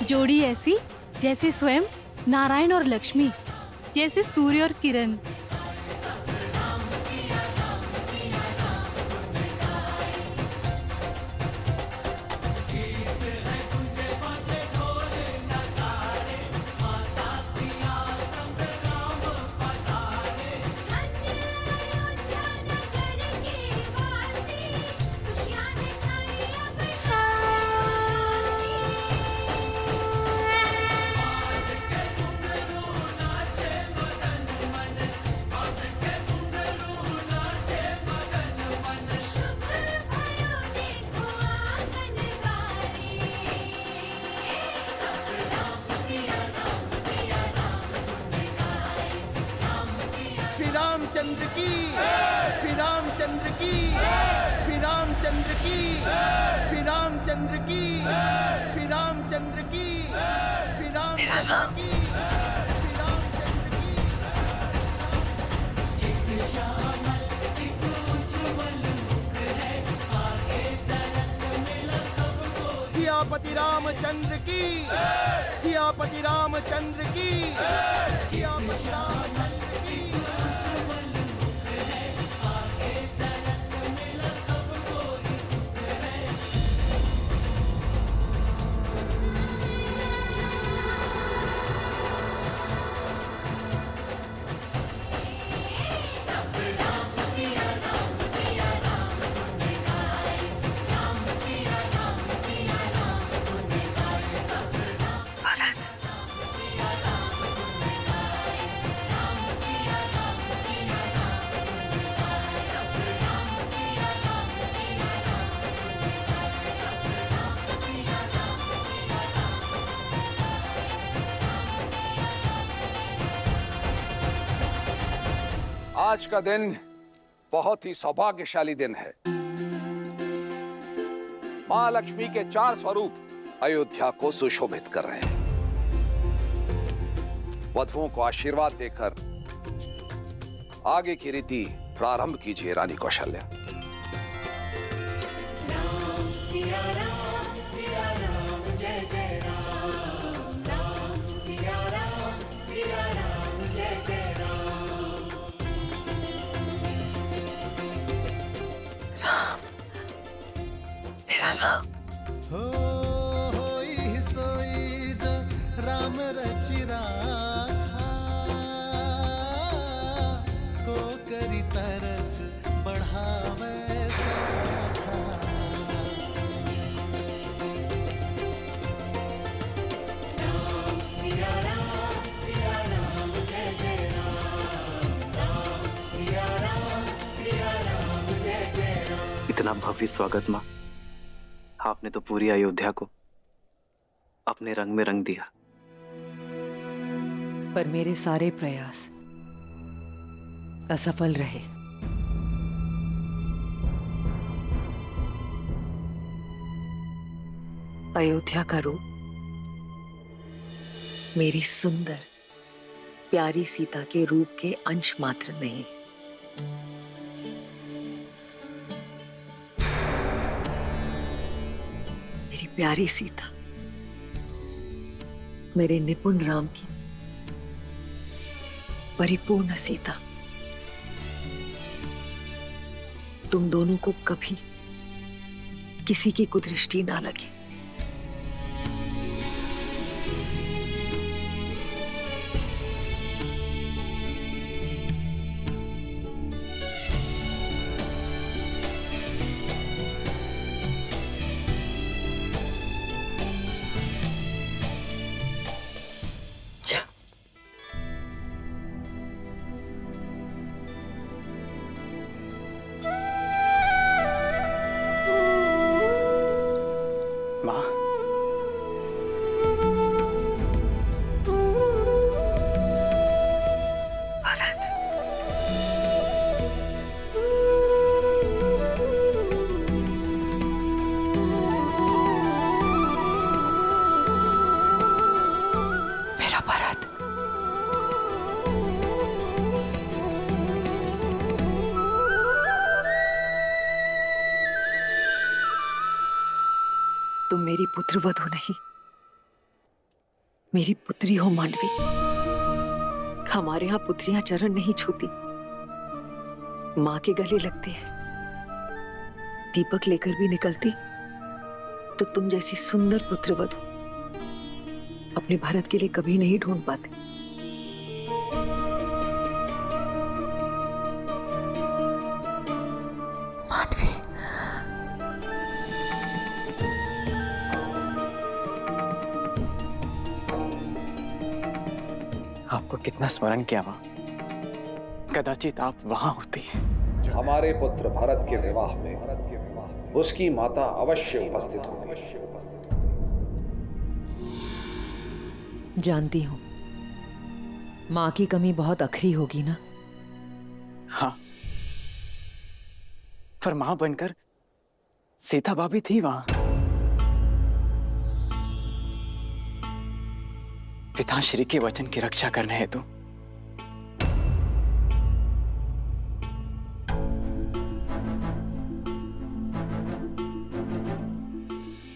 जोड़ी ऐसी जैसे स्वयं नारायण और लक्ष्मी, जैसे सूर्य और किरण। रामचंद्र की, श्री रामचंद्र की, श्री रामचंद्र की, श्री रामचंद्र की, श्री रामचंद्र की, श्री रामचंद्र की, श्री रामचंद्र की। एक श्यामल एक उज्ज्वल मुख है, आगे तरस मिला सबको। सियापति रामचंद्र की, सियापति रामचंद्र की, सियापति रामचंद्र की। उज्ज्वल मुख है, आगे तरस मिला सबको ही सुख है। सब राम सिया राम गुन गाए, राम सिया राम गुन गाए। सब राम सिया राम गुन गाए, राम सिया राम गुन गाए। सब राम सिया राम गुन गाए, सब राम सिया राम आज का दिन बहुत ही सौभाग्यशाली दिन है। मां लक्ष्मी के 4 स्वरूप अयोध्या को सुशोभित कर रहे हैं। वधुओं को आशीर्वाद देकर आगे की रीति प्रारंभ कीजिए रानी कौशल्या। राम सिया राम जय जय राम, राम सिया राम जय जय राम। मेरा नाम होई सोई जो राम रचि राखा, को करी तरक बढ़ावे सखा। राम सिया राम जय जय राम, राम सिया राम जय जय राम। इतना भव्य स्वागत माँ, आपने तो पूरी अयोध्या को अपने रंग में रंग दिया। पर मेरे सारे प्रयास असफल रहे। अयोध्या का रूप मेरी सुंदर प्यारी सीता के रूप के अंश मात्र नहीं। मेरी प्यारी सीता मेरे निपुण राम की परिपूर्ण सीता। तुम दोनों को कभी किसी की कुदृष्टि ना लगे। तुम मेरी पुत्र वधू नहीं, मेरी पुत्री हो मांडवी। हमारे यहाँ पुत्रियां चरण नहीं छूती, माँ के गले लगती है। दीपक लेकर भी निकलती तो तुम जैसी सुंदर पुत्र वधू अपने भारत के लिए कभी नहीं ढूंढ पाते। मांडवी, आपको कितना स्मरण किया माँ, कदाचित आप वहां होती। हमारे पुत्र भरत के विवाह में उसकी माता अवश्य उपस्थित होगी। जानती हूं माँ की कमी बहुत अखरी होगी ना, हाँ, पर मां बनकर सीता भाभी थी वहां। पिताश्री के वचन की रक्षा करने हेतु।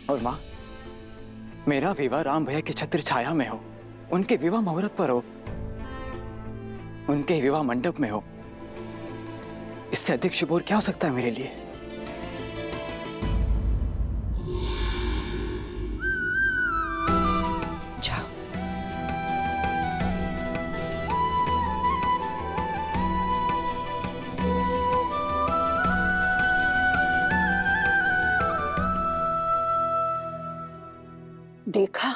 और मां, मेरा विवाह राम भैया की छत्र छाया में हो, उनके विवाह मुहूर्त पर हो, उनके विवाह मंडप में हो। इससे अधिक शुभ और क्या हो सकता है मेरे लिए? जाओ। देखा,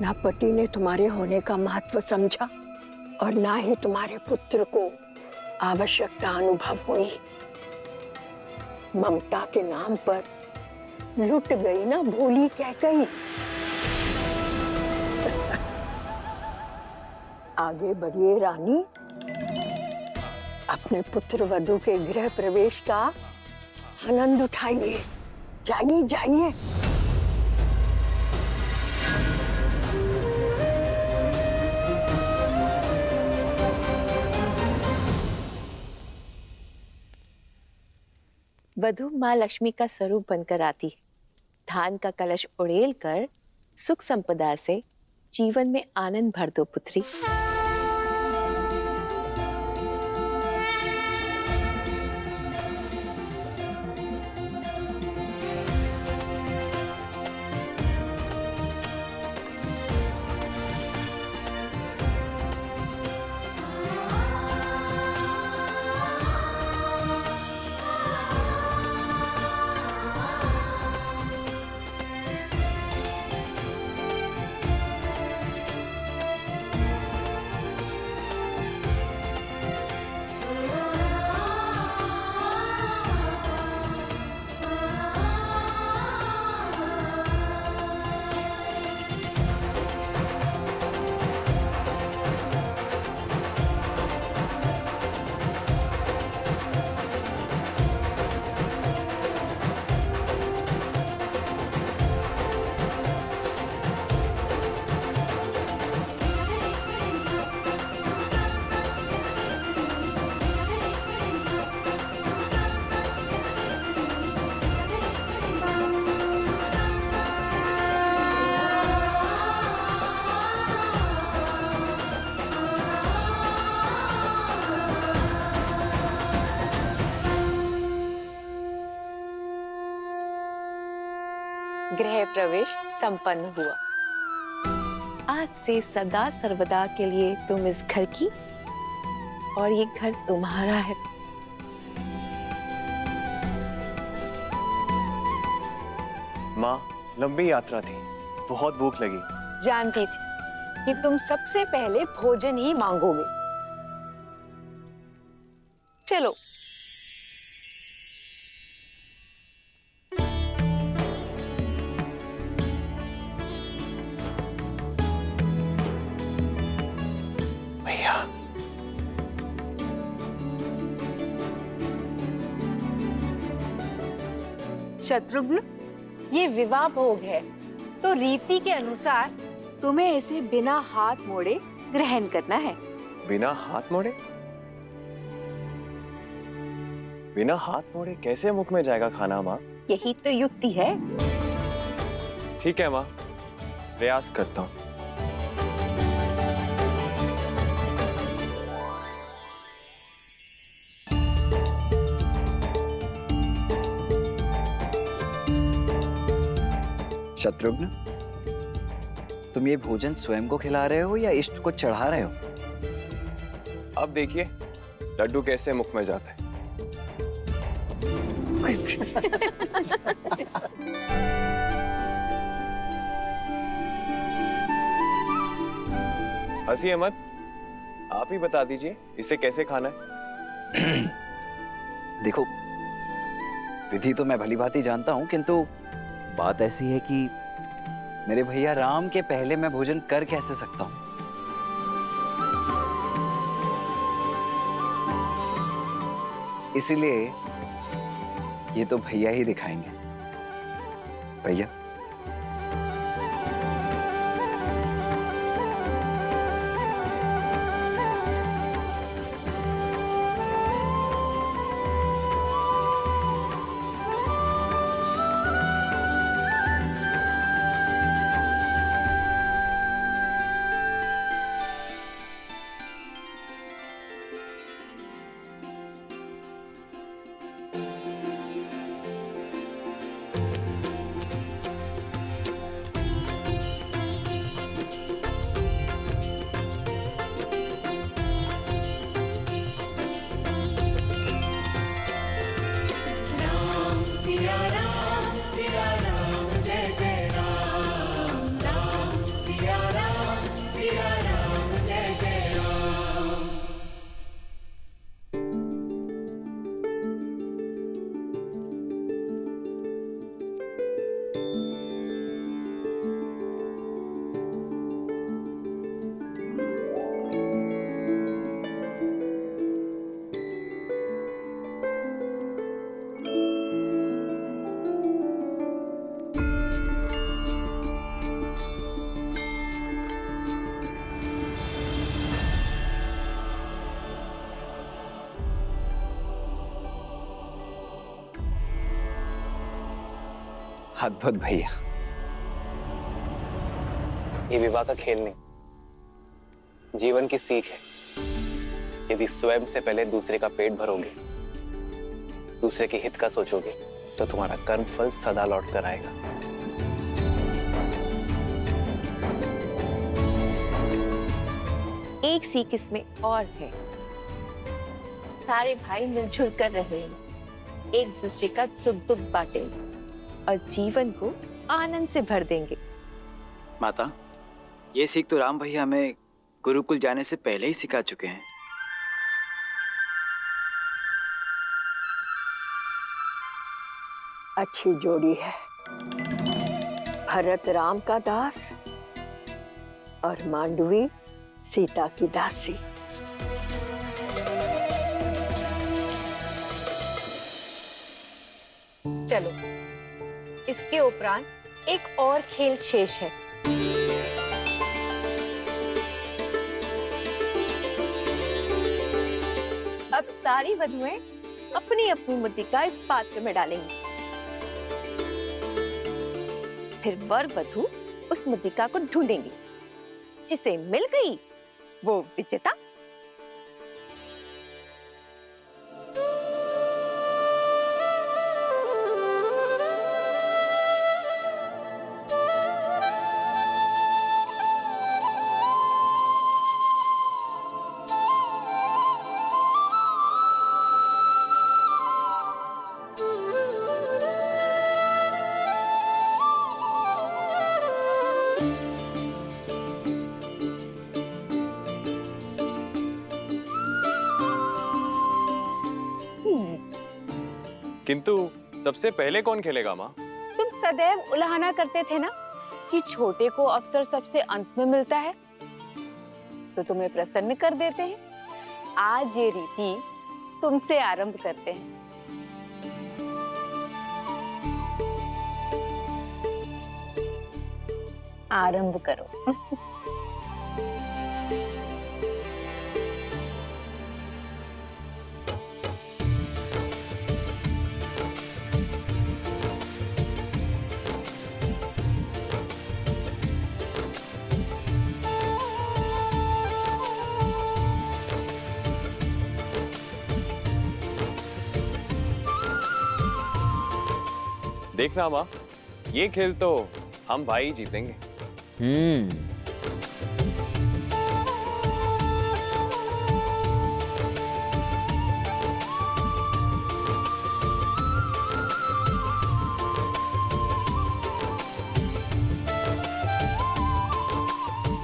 ना पति ने तुम्हारे होने का महत्व समझा और ना ही तुम्हारे पुत्र को आवश्यकता अनुभव हुई। ममता के नाम पर लुट गई ना भोली कैकई। आगे बढ़िए रानी, अपने पुत्र वधू के गृह प्रवेश का आनंद उठाइए। जाइए जाइए। वधू माँ लक्ष्मी का स्वरूप बनकर आती है। धान का कलश उड़ेल कर सुख संपदा से जीवन में आनंद भर दो पुत्री। गृह प्रवेश संपन्न हुआ। आज से सदा सर्वदा के लिए तुम इस घर की और ये घर तुम्हारा है। माँ, लंबी यात्रा थी, बहुत भूख लगी। जानती थी कि तुम सबसे पहले भोजन ही मांगोगे। चलो। भैया, शत्रुघ्न, ये विवाह भोग है, तो रीति के अनुसार तुम्हें इसे बिना हाथ मोड़े ग्रहण करना है। बिना हाथ मोड़े? बिना हाथ मोड़े कैसे मुख में जाएगा खाना माँ? यही तो युक्ति है। ठीक है माँ, प्रयास करता हूँ। शत्रुघ्न, तुम ये भोजन स्वयं को खिला रहे हो या इष्ट को चढ़ा रहे हो? अब देखिए लड्डू कैसे मुख में जाता है। हंसिए मत, आप ही बता दीजिए इसे कैसे खाना है। देखो, विधि तो मैं भली भांति जानता हूं, किंतु बात ऐसी है कि मेरे भैया राम के पहले मैं भोजन कर कैसे सकता हूं? इसीलिए ये तो भैया ही दिखाएंगे। भैया राम सिया राम जय जय राम। राम सिया राम जय जय राम। अद्भुत भैया। ये विवाह का खेल नहीं, जीवन की सीख है। यदि स्वयं से पहले दूसरे का पेट भरोगे, दूसरे के हित का सोचोगे, तो तुम्हारा कर्म फल सदा लौट कर आएगा। एक सीख इसमें और है, सारे भाई मिलजुल कर रहेंगे, एक दूसरे का सुख दुख बांटेंगे और जीवन को आनंद से भर देंगे। माता, ये सीख तो राम भैया हमें गुरुकुल जाने से पहले ही सिखा चुके हैं। अच्छी जोड़ी है, भरत राम का दास और मांडवी सीता की दासी। चलो, इसके उपरांत एक और खेल शेष है। अब सारी वधुएं अपनी अपनी मुद्रिका इस पात्र में डालेंगी। फिर वर वधु उस मुद्रिका को ढूंढेंगी, जिसे मिल गई वो विजेता। किंतु सबसे पहले कौन खेलेगा माँ? तुम सदैव उलाहना करते थे ना कि छोटे को अवसर सबसे अंत में मिलता है, तो तुम्हें प्रसन्न कर देते हैं। आज ये रीति तुमसे आरंभ करते हैं। आरंभ करो। देखना माँ, ये खेल तो हम भाई जीतेंगे।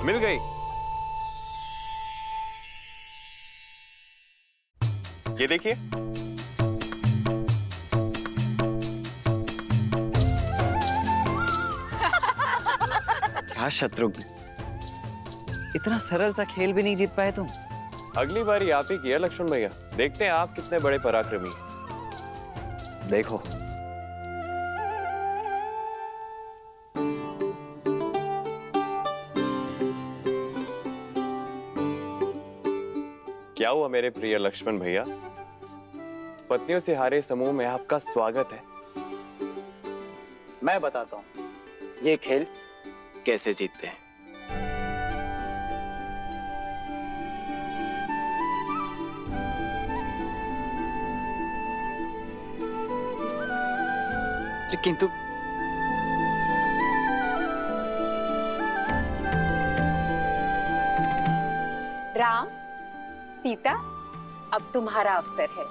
मिल गई। ये देखिए, क्या शत्रुघ्न, इतना सरल सा खेल भी नहीं जीत पाए तुम? अगली बारी आप ही किया लक्ष्मण भैया, देखते हैं आप कितने बड़े पराक्रमी हैं। देखो क्या हुआ मेरे प्रिय लक्ष्मण भैया? पत्नियों से हारे समूह में आपका स्वागत है। मैं बताता हूँ ये खेल कैसे जीतते हैं। किंतु राम, सीता, अब तुम्हारा अवसर है।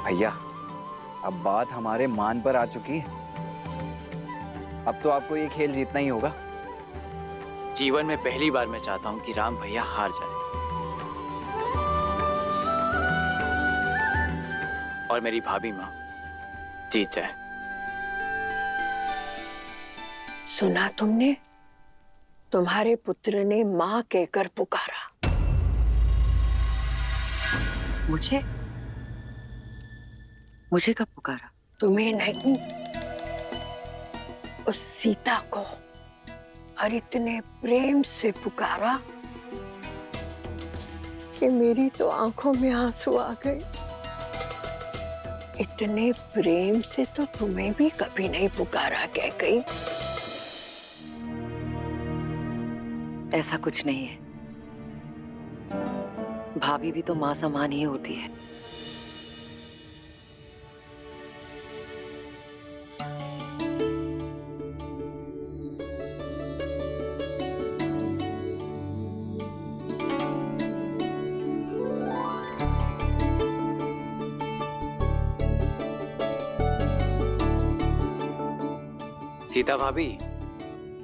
भैया, अब बात हमारे मान पर आ चुकी है। अब तो आपको ये खेल जीतना ही होगा। जीवन में पहली बार मैं चाहता हूँ कि राम भैया हार जाए और मेरी भाभी माँ जीत जाए। सुना तुमने? तुम्हारे पुत्र ने माँ कहकर पुकारा। मुझे कब पुकारा? तुम्हें नहीं, उस सीता को। और इतने प्रेम से पुकारा कि मेरी तो आंखों में आंसू आ गए। इतने प्रेम से तो तुम्हें भी कभी नहीं पुकारा कैकेयी। ऐसा कुछ नहीं है। भाभी भी तो माँ समान ही होती है। सीता भाभी,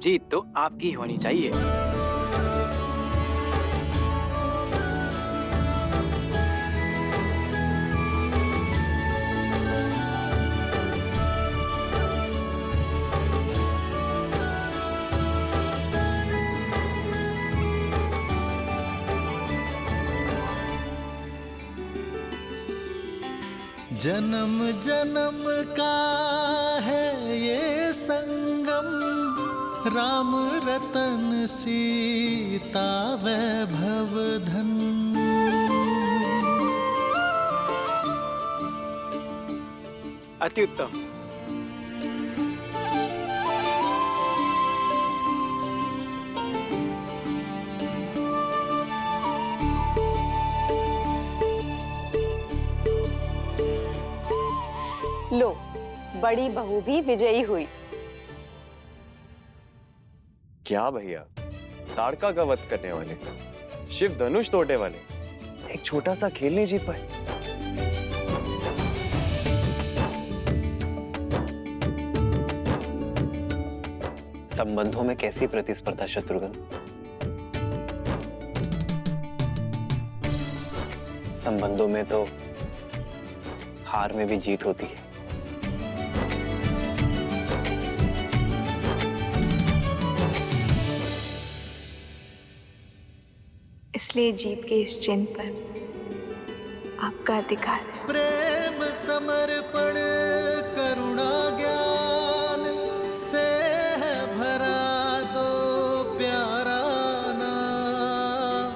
जीत तो आपकी होनी चाहिए। जन्म जन्म का है ये संगम, राम रतन सीता वैभव धन। अति उत्तम। लो, बड़ी बहू भी विजयी हुई। क्या भैया, ताड़का का वध करने वाले, शिव धनुष तोड़ने वाले, एक छोटा सा खेल नहीं जीत पाए। संबंधों में कैसी प्रतिस्पर्धा शत्रुघ्न? संबंधों में तो हार में भी जीत होती है। इसलिए जीत के इस चिन्ह पर आपका अधिकार है। प्रेम समर्पण करुणा ज्ञान से है भरा दो प्यारा नाम।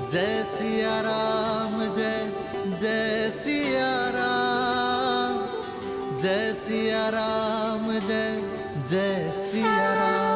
जय सिया राम, जय जय सिया राम, जय सिया राम, जय जय सिया राम।